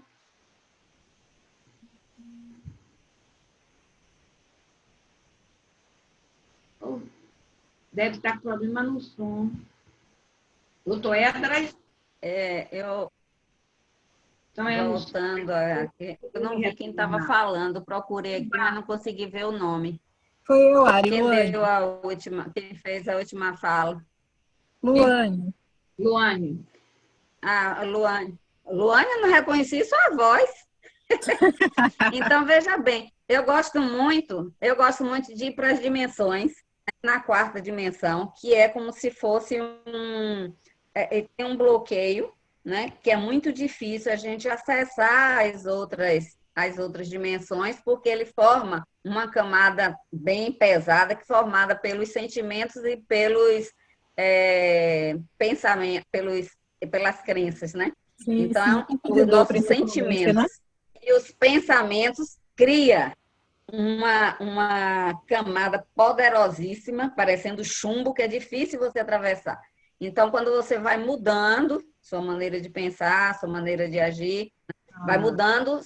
Deve estar com problema no som. Doutor Edras? Voltando aqui, eu não vi quem estava falando, procurei aqui, mas não consegui ver o nome. Foi eu, Ari. Quem fez a última fala? Luane. Luane. Luane. Luane, eu não reconheci sua voz. Então, veja bem, eu gosto muito de ir para as dimensões, na quarta dimensão, que é como se fosse tem um bloqueio, né, que é muito difícil a gente acessar as outras dimensões, porque ele forma uma camada bem pesada, que é formada pelos sentimentos e pelos pensamentos, pelas crenças, né? Sim, então, sim. Os nossos sentimentos, né? E os pensamentos criam uma camada poderosíssima, parecendo chumbo, que é difícil você atravessar. Então, quando você vai mudando sua maneira de pensar, sua maneira de agir, vai mudando,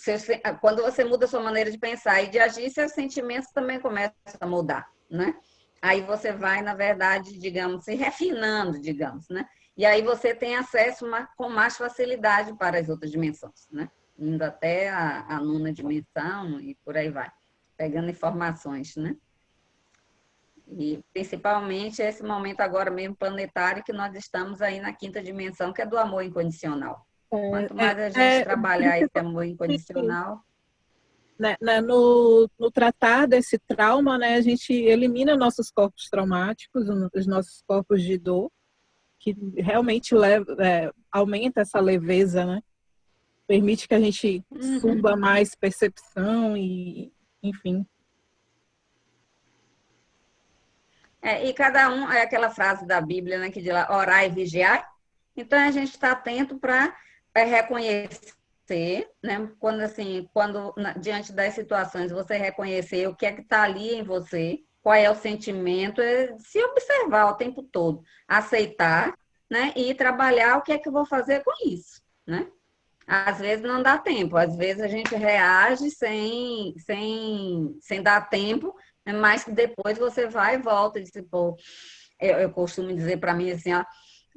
quando você muda sua maneira de pensar e de agir, seus sentimentos também começam a mudar, né? Aí você vai, na verdade, digamos, se refinando, digamos, né? E aí você tem acesso com mais facilidade para as outras dimensões, né? Indo até a nona dimensão e por aí vai, pegando informações, né? E principalmente esse momento agora mesmo planetário que nós estamos aí na quinta dimensão, que é do amor incondicional. Quanto mais a gente trabalhar esse amor incondicional... No tratar desse trauma, né, a gente elimina nossos corpos traumáticos, os nossos corpos de dor, que realmente aumenta essa leveza, né? Permite que a gente suba mais percepção e, enfim. E cada um, é aquela frase da Bíblia, né, que diz lá, orar e vigiar. Então, a gente está atento para reconhecer, né, diante das situações, você reconhecer o que é que está ali em você, qual é o sentimento, se observar o tempo todo, aceitar, né, e trabalhar o que é que eu vou fazer com isso, né? Às vezes não dá tempo, às vezes a gente reage sem dar tempo, mas que depois você vai e volta e diz, pô, eu costumo dizer para mim assim, ó,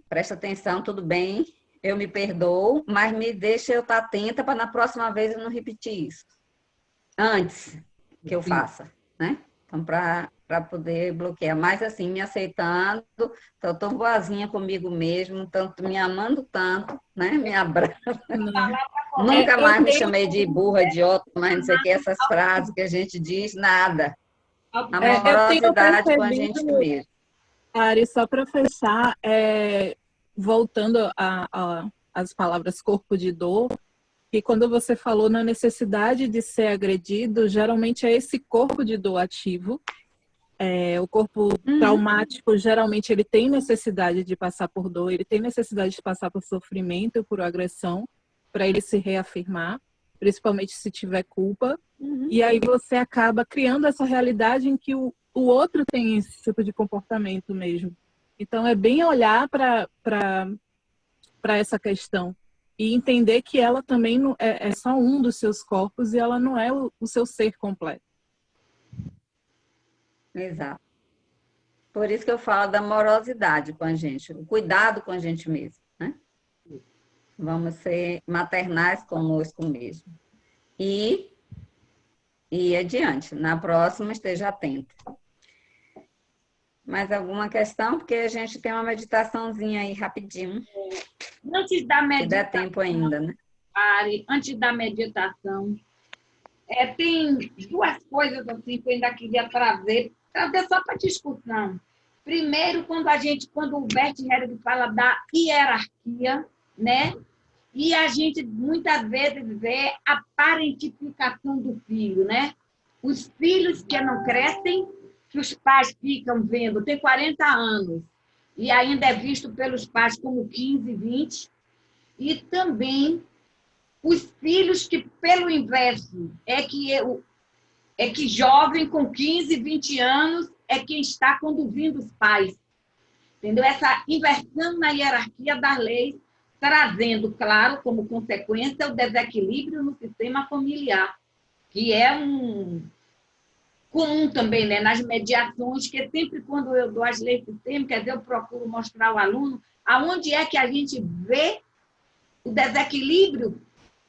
presta atenção, tudo bem, eu me perdoo, mas me deixa eu estar atenta para na próxima vez eu não repetir isso. Antes que eu faça, né? Então, para poder bloquear. Mas, assim, me aceitando, tô tão boazinha comigo mesmo, tanto, me amando tanto, né? Me abraça. Nunca mais me chamei de burra, idiota, mas não sei o que, essas frases que a gente diz, nada. Amorosidade com a gente mesmo. Ari, só para fechar, voltando às palavras corpo de dor, que quando você falou na necessidade de ser agredido, geralmente é esse corpo de dor ativo. O corpo traumático, geralmente, ele tem necessidade de passar por dor, ele tem necessidade de passar por sofrimento, por agressão, para ele se reafirmar, principalmente se tiver culpa. E aí você acaba criando essa realidade em que o outro tem esse tipo de comportamento mesmo. Então, é bem olhar para essa questão e entender que ela também não, é só um dos seus corpos e ela não é o seu ser completo. Exato. Por isso que eu falo da amorosidade com a gente, o cuidado com a gente mesmo, né? Vamos ser maternais conosco mesmo. E adiante. Na próxima, esteja atento. Mais alguma questão? Porque a gente tem uma meditaçãozinha aí rapidinho. Antes da meditação, se der tempo ainda, né? Ari, antes da meditação, tem duas coisas assim que eu ainda queria trazer só para discussão. Primeiro, quando o Bert Helling fala da hierarquia, né? E a gente muitas vezes vê a parentificação do filho, né? Os filhos que não crescem, que os pais ficam vendo, tem 40 anos, e ainda é visto pelos pais como 15, 20, e também os filhos que, pelo inverso, é que jovem com 15, 20 anos é quem está conduzindo os pais. Entendeu? Essa inversão na hierarquia das leis, trazendo, claro, como consequência, o desequilíbrio no sistema familiar, que é comum também, né, nas mediações, que sempre quando eu dou as leis sistêmicas, eu procuro mostrar ao aluno aonde é que a gente vê o desequilíbrio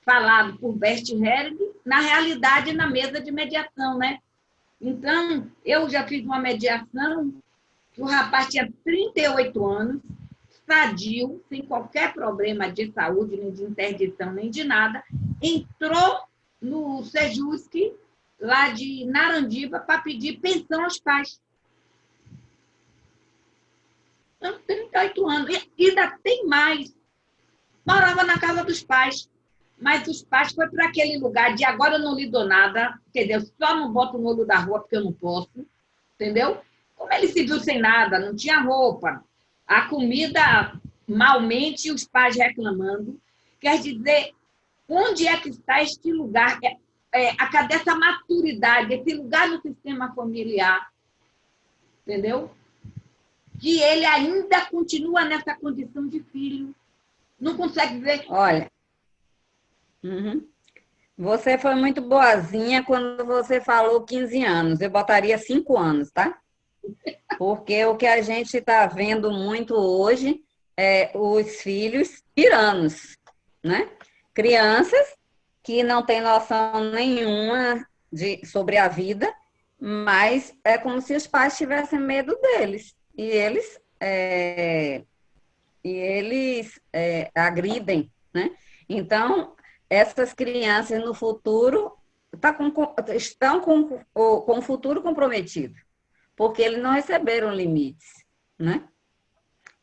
falado por Bert Helling, na realidade, na mesa de mediação, né? Então, eu já fiz uma mediação que o rapaz tinha 38 anos, sadio, sem qualquer problema de saúde, nem de interdição, nem de nada, entrou no Sejusc, lá de Narandiba, para pedir pensão aos pais. Então, 38 anos. E ainda tem mais. Morava na casa dos pais. Mas os pais foram para aquele lugar de agora eu não lhe dou nada, entendeu? Só não boto no olho da rua porque eu não posso, entendeu? Como ele se viu sem nada, não tinha roupa, a comida malmente, os pais reclamando. Quer dizer, onde é que está este lugar? Cadê essa maturidade, esse lugar no sistema familiar, entendeu? Que ele ainda continua nessa condição de filho, não consegue ver. Olha, você foi muito boazinha quando você falou 15 anos. Eu botaria 5 anos, tá? Porque o que a gente está vendo muito hoje é os filhos tiranos, né? Crianças que não têm noção nenhuma sobre a vida, mas é como se os pais tivessem medo deles. E eles agridem, né? Então, essas crianças no futuro estão com o futuro comprometido, porque eles não receberam limites, né?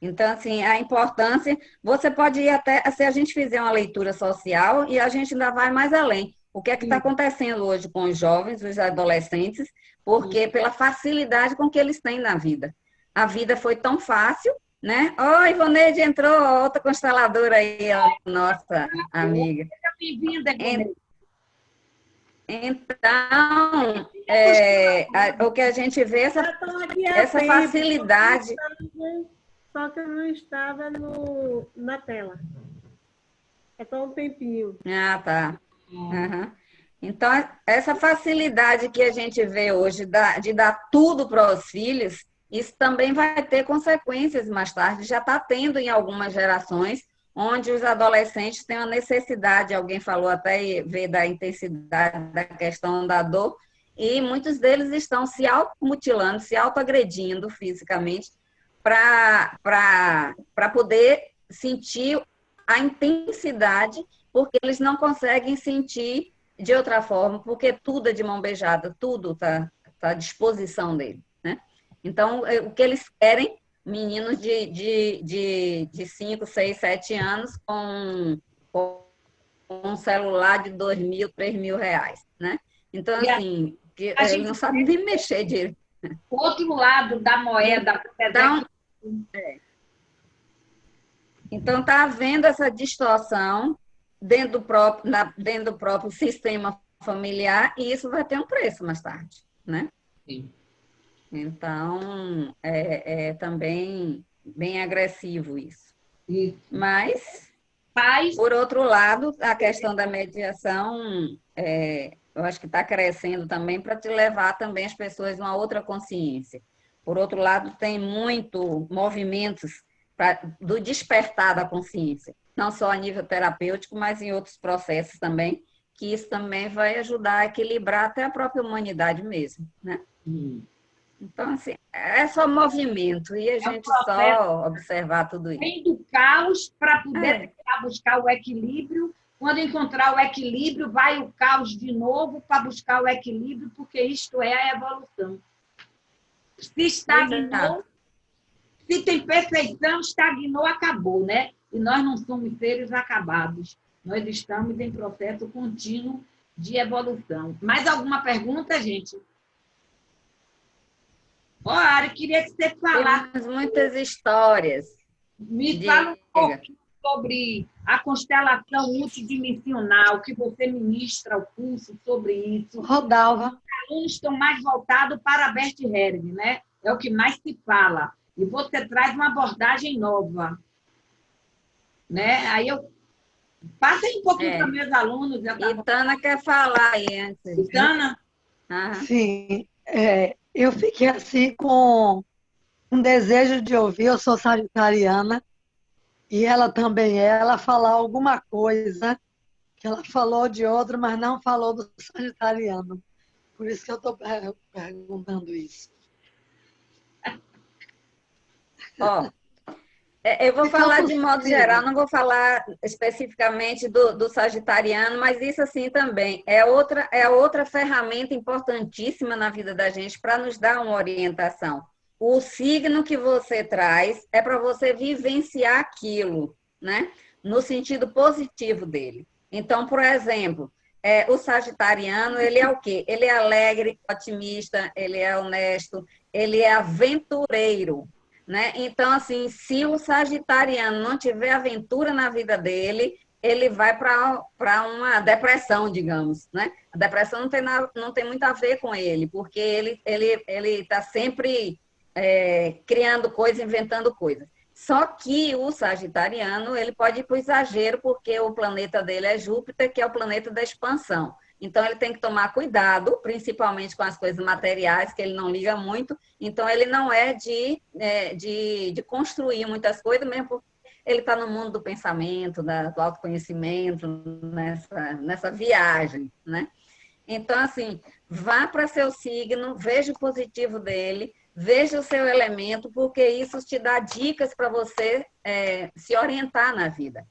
Então, assim, a importância, você pode ir até, se a gente fizer uma leitura social, e a gente ainda vai mais além. o que é que está acontecendo hoje com os jovens, os adolescentes, porque pela facilidade com que eles têm na vida. A vida foi tão fácil, né? Oi, Ivoneide entrou, outra consteladora aí, a nossa amiga. Bem-vinda, Ivoneide. Então, o que a gente vê, essa facilidade... Só que eu não estava na tela. É só um tempinho. Ah, tá. Uhum. Então, essa facilidade que a gente vê hoje de dar tudo para os filhos, isso também vai ter consequências mais tarde. Já está tendo em algumas gerações, onde os adolescentes têm uma necessidade, alguém falou até ver da intensidade da questão da dor, e muitos deles estão se automutilando, se autoagredindo fisicamente, para poder sentir a intensidade, porque eles não conseguem sentir de outra forma, porque tudo é de mão beijada, tudo está à disposição dele, né? Então, o que eles querem, meninos de 5, 6, 7 anos com um celular de 2.000, 3.000 reais, né? Então, assim, ele não sabe nem mexer direito. O outro lado da moeda... Então, está havendo essa distorção dentro do próprio sistema familiar, e isso vai ter um preço mais tarde, né? Sim. Então, é também bem agressivo isso. Mas, por outro lado, a questão da mediação, eu acho que está crescendo também para te levar também as pessoas a uma outra consciência. Por outro lado, tem muito movimentos do despertar da consciência, não só a nível terapêutico, mas em outros processos também, que isso também vai ajudar a equilibrar até a própria humanidade mesmo, né? Então, assim, é só movimento, e a gente só observar tudo isso. Vem do caos para poder tentar buscar o equilíbrio. Quando encontrar o equilíbrio, vai o caos de novo para buscar o equilíbrio, porque isto é a evolução. Se estagnou, se tem perfeição, estagnou, acabou, né? E nós não somos seres acabados. Nós estamos em processo contínuo de evolução. Mais alguma pergunta, gente? Ari, queria que você falasse. Temos muitas histórias. Me fala um pouquinho sobre a constelação multidimensional, que você ministra o curso sobre isso. Rodalva. Os alunos estão mais voltados para a Bert Helling, né? É o que mais se fala. E você traz uma abordagem nova. Né? Aí eu... Passa aí um pouquinho para meus alunos. Itana quer falar aí antes. Itana? Sim. Eu fiquei assim com um desejo de ouvir, eu sou sagitariana, e ela também ela falar alguma coisa, que ela falou de outro, mas não falou do sagitariano. Por isso que eu estou perguntando isso. Eu vou falar de modo geral, não vou falar especificamente do sagitariano, mas isso assim também é outra ferramenta importantíssima na vida da gente para nos dar uma orientação. O signo que você traz é para você vivenciar aquilo, né? No sentido positivo dele. Então, por exemplo, o sagitariano, ele é o quê? Ele é alegre, otimista, ele é honesto, ele é aventureiro. Né? Então, assim, se o sagitariano não tiver aventura na vida dele, ele vai para uma depressão, digamos. Né? A depressão não tem muito a ver com ele, porque ele está sempre criando coisas, inventando coisas. Só que o sagitariano ele pode ir para o exagero, porque o planeta dele é Júpiter, que é o planeta da expansão. Então, ele tem que tomar cuidado, principalmente com as coisas materiais, que ele não liga muito. Então, ele não é de construir muitas coisas, mesmo porque ele está no mundo do pensamento, do autoconhecimento, nessa viagem, né? Então, assim, vá para seu signo, veja o positivo dele, veja o seu elemento, porque isso te dá dicas para você se orientar na vida.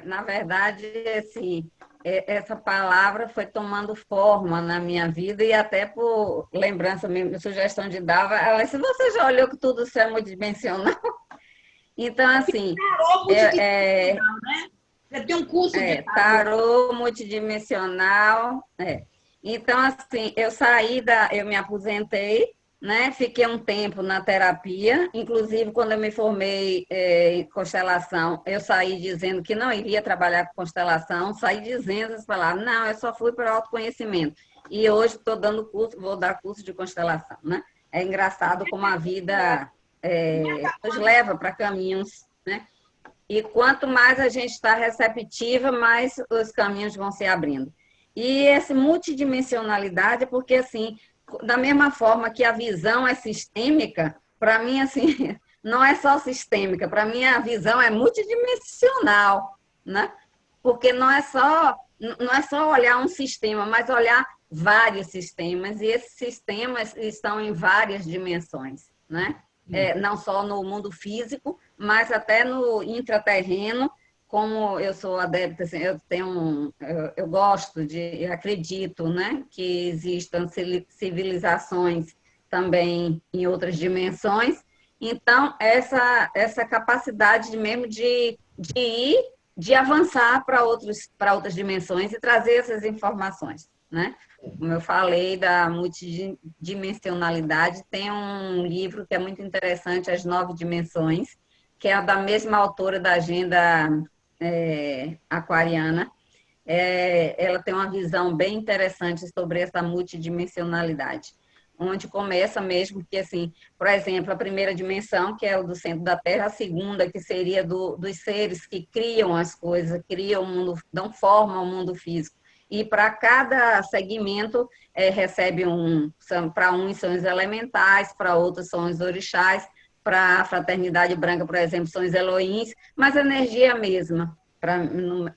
Na verdade, assim, essa palavra foi tomando forma na minha vida e até por lembrança mesmo, sugestão de Dava, ela disse, você já olhou que tudo isso é multidimensional? Então, assim... Multidimensional, né? Você tem um curso de tarô multidimensional. Então, assim, eu me aposentei, né? Fiquei um tempo na terapia, inclusive quando eu me formei em constelação, eu saí dizendo que não iria trabalhar com constelação, saí dizendo as palavras, não, eu só fui para o autoconhecimento. E hoje estou dando curso, vou dar curso de constelação, né? É engraçado como a vida nos leva para caminhos, né? E quanto mais a gente está receptiva, mais os caminhos vão se abrindo. E essa multidimensionalidade, porque assim, da mesma forma que a visão é sistêmica, para mim, assim, não é só sistêmica, para mim a visão é multidimensional, né? Porque não é só olhar um sistema, mas olhar vários sistemas, e esses sistemas estão em várias dimensões, né? Não só no mundo físico, mas até no intraterreno. Como eu sou adepta, assim, eu gosto eu acredito, né, que existam civilizações também em outras dimensões. Então, essa capacidade mesmo de ir, de avançar para outras dimensões e trazer essas informações, né? Como eu falei da multidimensionalidade, tem um livro que é muito interessante, As 9 Dimensões, que é da mesma autora da Agenda Aquariana. Ela tem uma visão bem interessante sobre essa multidimensionalidade, onde começa mesmo que, assim, por exemplo, a primeira dimensão, que é o do centro da Terra, a segunda, que seria dos seres que criam as coisas, criam o mundo, dão forma ao mundo físico. E para cada segmento recebe para uns são os elementais, para outros são os orixás, para a fraternidade branca, por exemplo, são os Elohims, mas a energia é a mesma,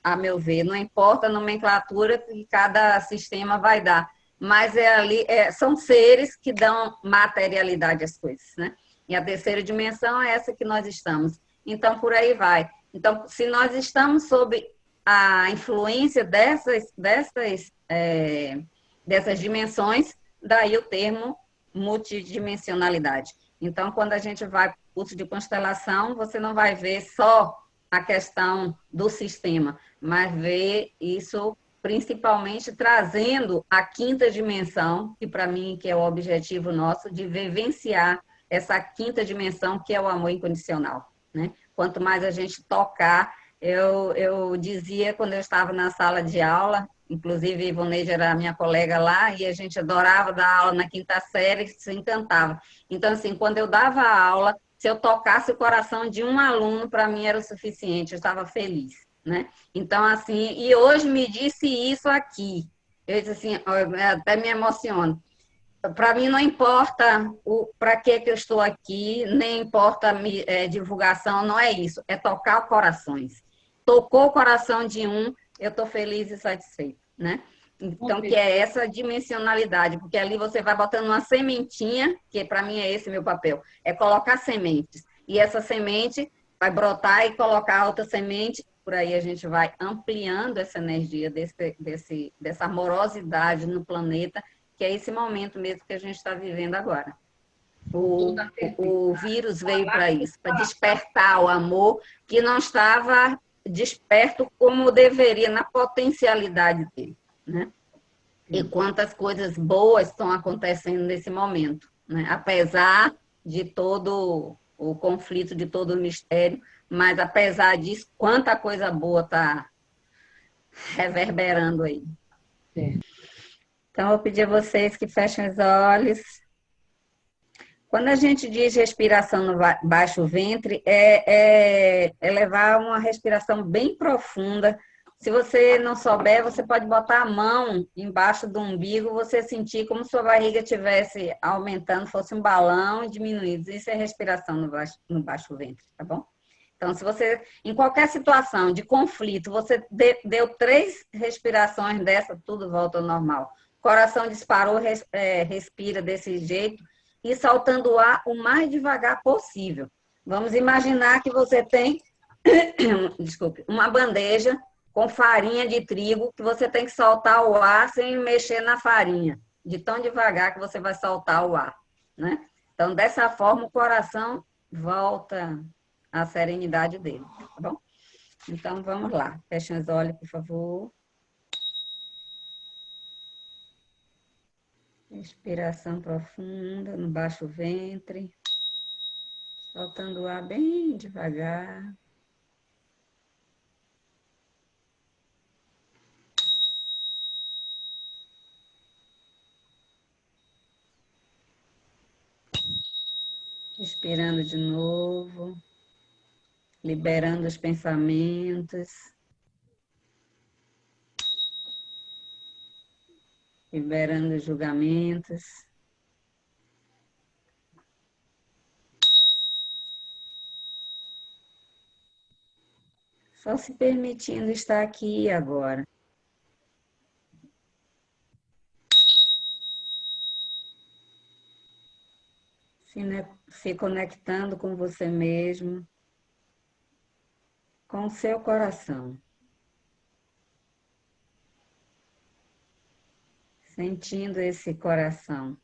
a meu ver, não importa a nomenclatura que cada sistema vai dar, mas são seres que dão materialidade às coisas, né? E a terceira dimensão é essa que nós estamos. Então, por aí vai. Então, se nós estamos sob a influência dessas dimensões, daí o termo multidimensionalidade. Então, quando a gente vai para o curso de constelação, você não vai ver só a questão do sistema, mas ver isso principalmente trazendo a quinta dimensão, que para mim que é o objetivo nosso, de vivenciar essa quinta dimensão, que é o amor incondicional, né? Quanto mais a gente tocar, eu dizia quando eu estava na sala de aula, inclusive Ivoneide era minha colega lá, e a gente adorava dar aula na quinta série, se encantava. Então, assim, quando eu dava aula, se eu tocasse o coração de um aluno, para mim era o suficiente, eu estava feliz, né? Então, assim, e hoje me disse isso aqui, eu disse assim, até me emociono. Para mim não importa para que eu estou aqui, nem importa divulgação, não é isso, é tocar corações. Tocou o coração de um, eu estou feliz e satisfeita, né? Então, que é essa dimensionalidade, porque ali você vai botando uma sementinha, que para mim é esse meu papel, é colocar sementes. E essa semente vai brotar e colocar outra semente, por aí a gente vai ampliando essa energia dessa amorosidade no planeta, que é esse momento mesmo que a gente está vivendo agora. O vírus veio para isso, para despertar o amor que não estava desperto como deveria, na potencialidade dele, né? E quantas coisas boas estão acontecendo nesse momento, né? Apesar de todo o conflito, de todo o mistério, mas apesar disso, quanta coisa boa está reverberando aí. Então, eu vou pedir a vocês que fechem os olhos. Quando a gente diz respiração no baixo ventre, é levar uma respiração bem profunda. Se você não souber, você pode botar a mão embaixo do umbigo, você sentir como se sua barriga estivesse aumentando, fosse um balão e diminuindo. Isso é respiração no baixo ventre, tá bom? Então, se você, em qualquer situação de conflito, você deu 3 respirações dessa, tudo volta ao normal. Coração disparou, respira desse jeito e soltando o ar o mais devagar possível. Vamos imaginar que você tem, desculpe, uma bandeja com farinha de trigo, que você tem que soltar o ar sem mexer na farinha, de tão devagar que você vai soltar o ar, né? Então, dessa forma, o coração volta à serenidade dele, tá bom? Então, vamos lá. Fechem os olhos, por favor. Respiração profunda no baixo ventre. Soltando o ar bem devagar. Respirando de novo. Liberando os pensamentos. Liberando os julgamentos. Só se permitindo estar aqui e agora. Se conectando com você mesmo, com o seu coração. Sentindo esse coração.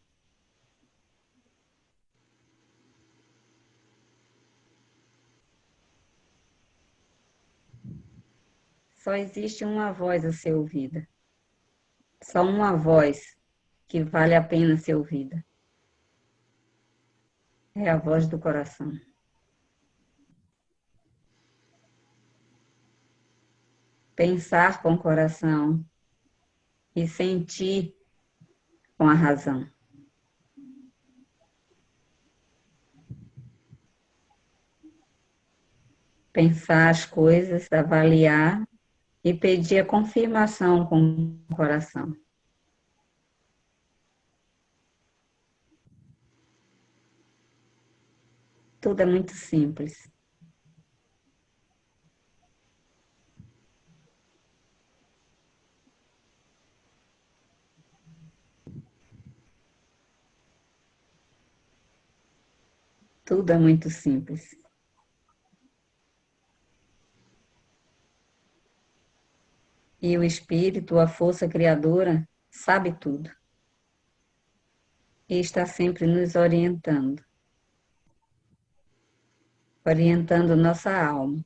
Só existe uma voz a ser ouvida. Só uma voz que vale a pena ser ouvida. É a voz do coração. Pensar com o coração e sentir com a razão. Pensar as coisas, avaliar e pedir a confirmação com o coração. Tudo é muito simples. Tudo é muito simples. E o Espírito, a força criadora, sabe tudo. E está sempre nos orientando. Orientando nossa alma.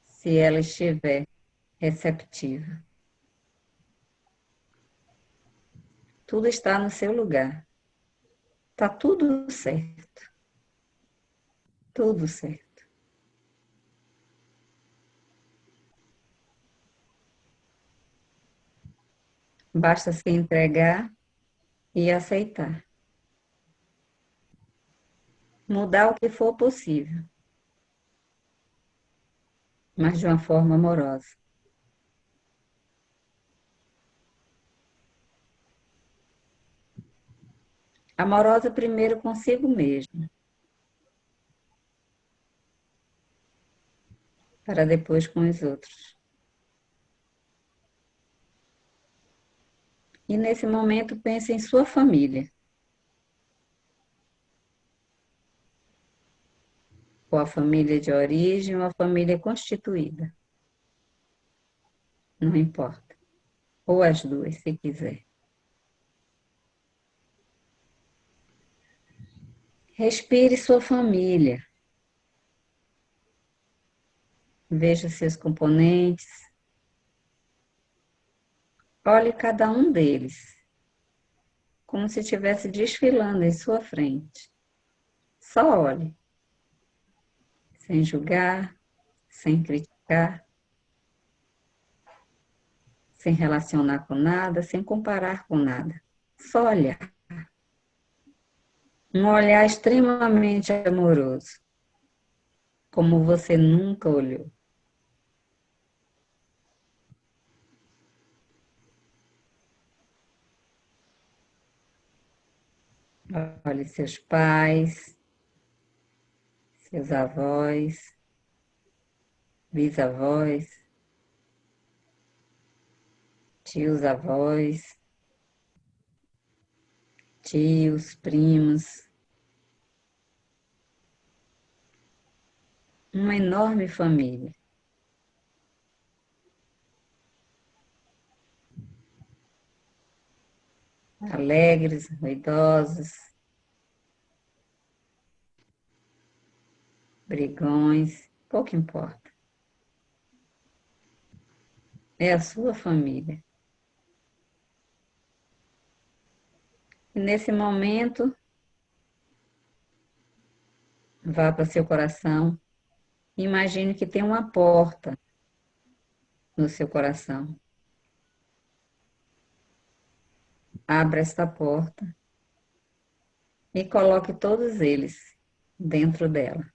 Se ela estiver receptiva. Tudo está no seu lugar. Está tudo certo. Tudo certo. Basta se entregar e aceitar. Mudar o que for possível. Mas de uma forma amorosa. Amorosa primeiro consigo mesmo. Para depois com os outros. E nesse momento pense em sua família. Ou a família de origem ou a família constituída. Não importa. Ou as duas, se quiser. Respire sua família. Veja seus componentes. Olhe cada um deles. Como se estivesse desfilando em sua frente. Só olhe. Sem julgar, sem criticar. Sem relacionar com nada, sem comparar com nada. Só olhar. Um olhar extremamente amoroso. Como você nunca olhou. Olhe seus pais, seus avós, bisavós, tios-avós, tios, primos. Uma enorme família. Alegres, ruidosos, brigões, pouco importa. É a sua família. E nesse momento, vá para seu coração. Imagine que tem uma porta no seu coração. Abra esta porta e coloque todos eles dentro dela.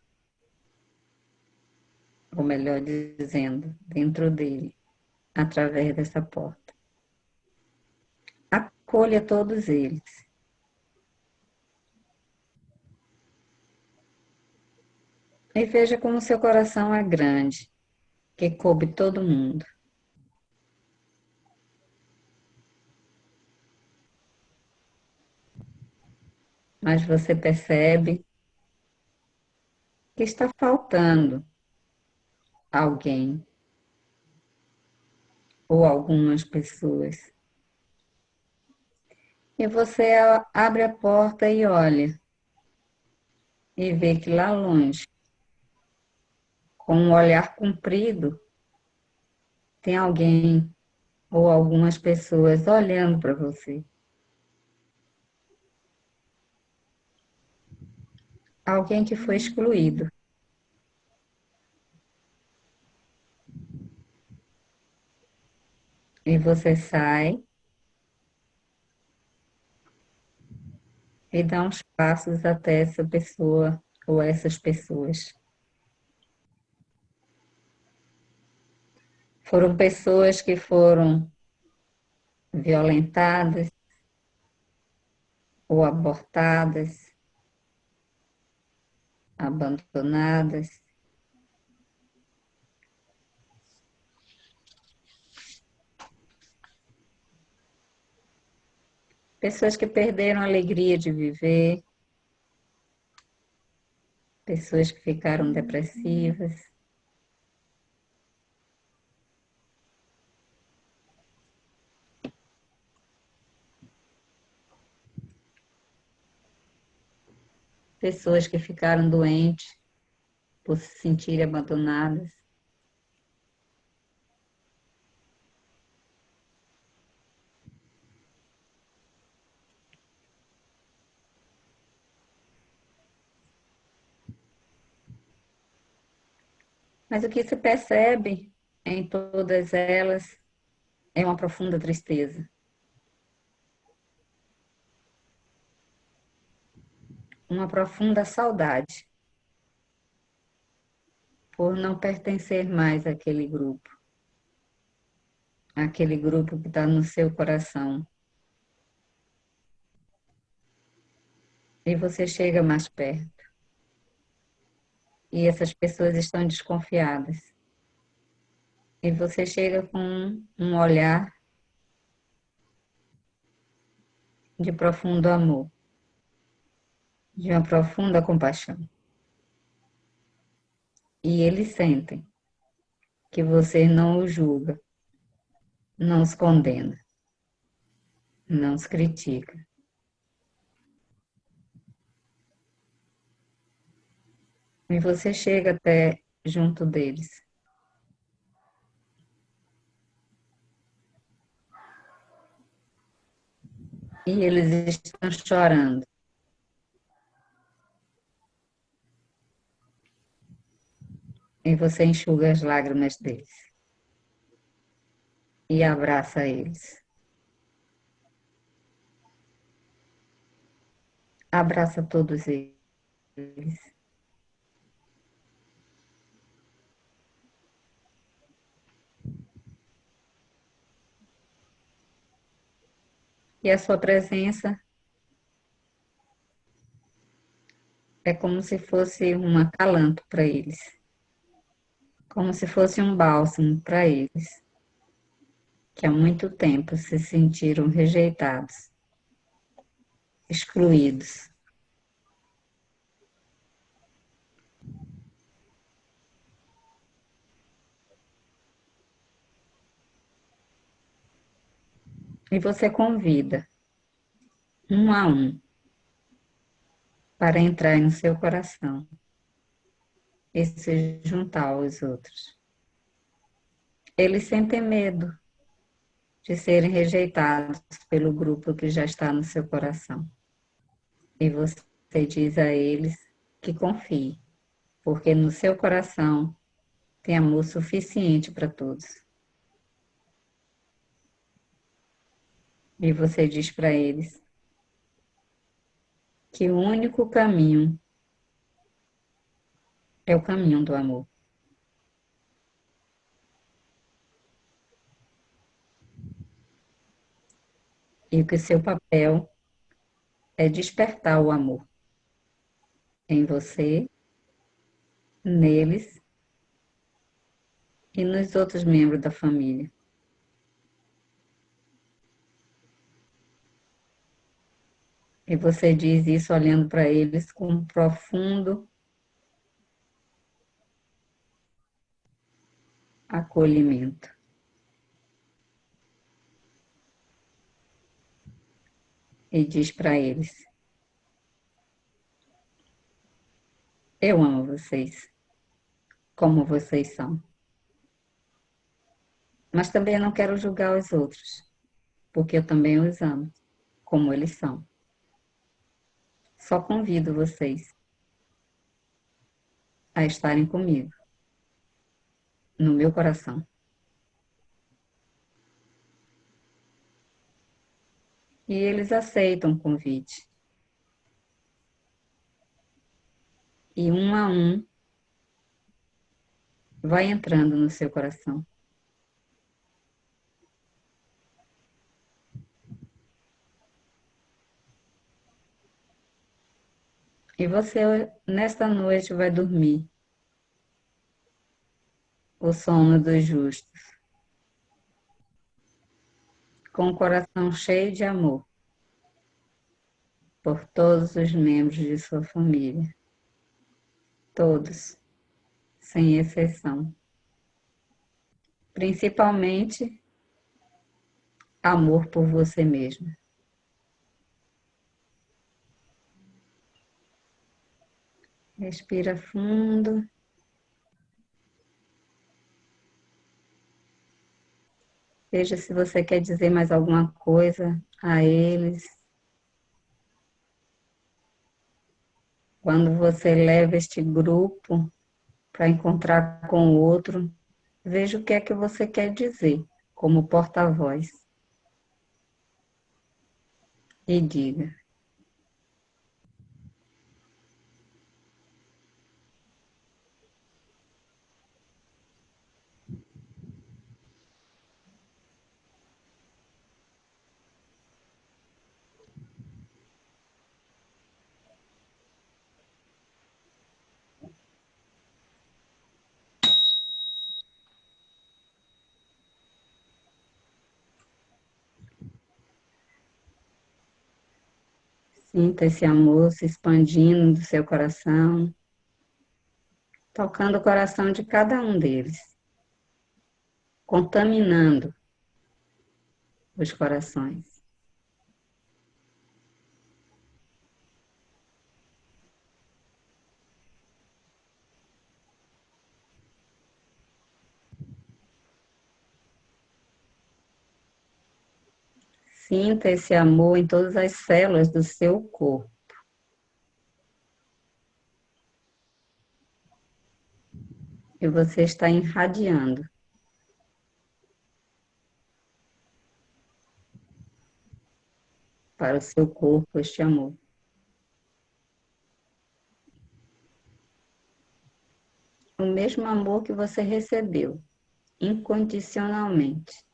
Ou melhor dizendo, dentro dele, através dessa porta. Acolha todos eles. E veja como seu coração é grande, que coube todo mundo. Mas você percebe que está faltando alguém ou algumas pessoas. E você abre a porta e olha e vê que lá longe, com um olhar comprido, tem alguém ou algumas pessoas olhando para você. Alguém que foi excluído. E você sai e dá uns passos até essa pessoa ou essas pessoas. Foram pessoas que foram violentadas ou abortadas, abandonadas. Pessoas que perderam a alegria de viver, pessoas que ficaram depressivas. Pessoas que ficaram doentes por se sentirem abandonadas. Mas o que se percebe em todas elas é uma profunda tristeza. Uma profunda saudade por não pertencer mais àquele grupo que está no seu coração. E você chega mais perto. E essas pessoas estão desconfiadas. E você chega com um olhar de profundo amor, de uma profunda compaixão. E eles sentem que você não os julga, não os condena, não os critica. E você chega até junto deles. E eles estão chorando. E você enxuga as lágrimas deles. E abraça eles. Abraça todos eles. E a sua presença é como se fosse um acalanto para eles. Como se fosse um bálsamo para eles, que há muito tempo se sentiram rejeitados, excluídos. E você convida, um a um, para entrar no seu coração e se juntar aos outros. Eles sentem medo de serem rejeitados pelo grupo que já está no seu coração. E você diz a eles que confie, porque no seu coração tem amor suficiente para todos. E você diz para eles que o único caminho é o caminho do amor. E que seu papel é despertar o amor em você, neles e nos outros membros da família. E você diz isso olhando para eles com um profundo acolhimento. E diz para eles: eu amo vocês, como vocês são. Mas também não quero julgar os outros, porque eu também os amo, como eles são. Só convido vocês a estarem comigo, no meu coração. E eles aceitam o convite. E um a um vai entrando no seu coração. E você, nesta noite, vai dormir o sono dos justos, com o coração cheio de amor por todos os membros de sua família. Todos, sem exceção. Principalmente, amor por você mesmo. Respira fundo. Veja se você quer dizer mais alguma coisa a eles. Quando você leva este grupo para encontrar com o outro, veja o que é que você quer dizer como porta-voz. E diga: sinta esse amor se expandindo do seu coração, tocando o coração de cada um deles, contaminando os corações. Sinta esse amor em todas as células do seu corpo. E você está irradiando para o seu corpo este amor. O mesmo amor que você recebeu incondicionalmente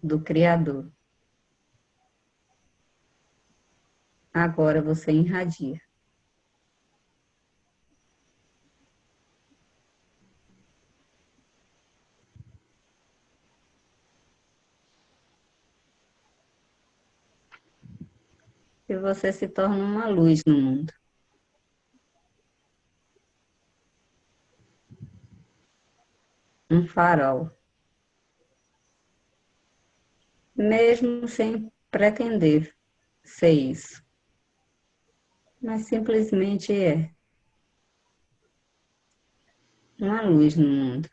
do Criador. Agora você irradia. E você se torna uma luz no mundo. Um farol. Mesmo sem pretender ser isso. Mas simplesmente é. uma luz no mundo.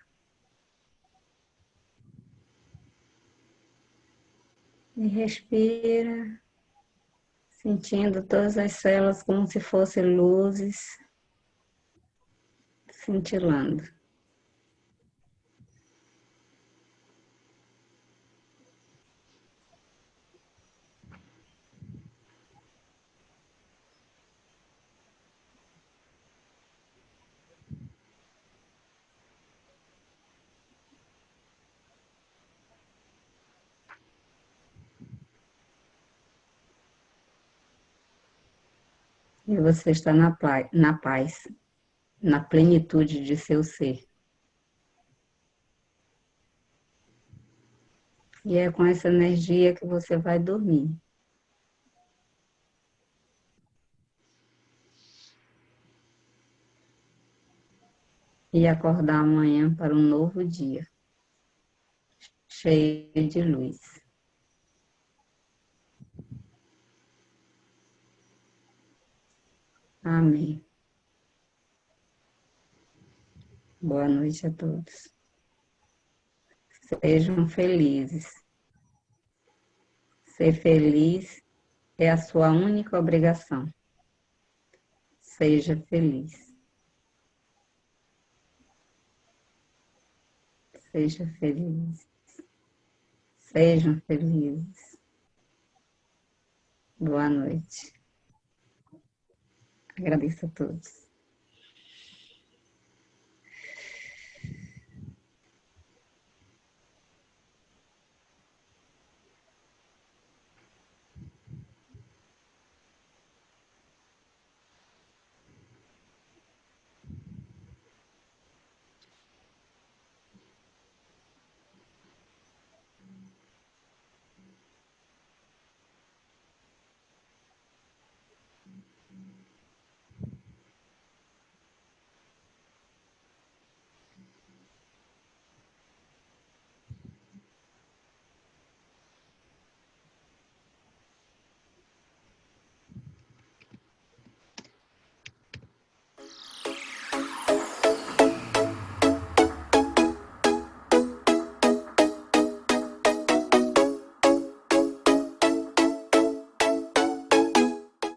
E respira, sentindo todas as células como se fossem luzes, cintilando. E você está na paz, na plenitude de seu ser. E é com essa energia que você vai dormir. E acordar amanhã para um novo dia, cheio de luz. Amém. Boa noite a todos. Sejam felizes. Ser feliz é a sua única obrigação. Seja feliz. Seja feliz. Sejam felizes. Boa noite. Agradeço a todos.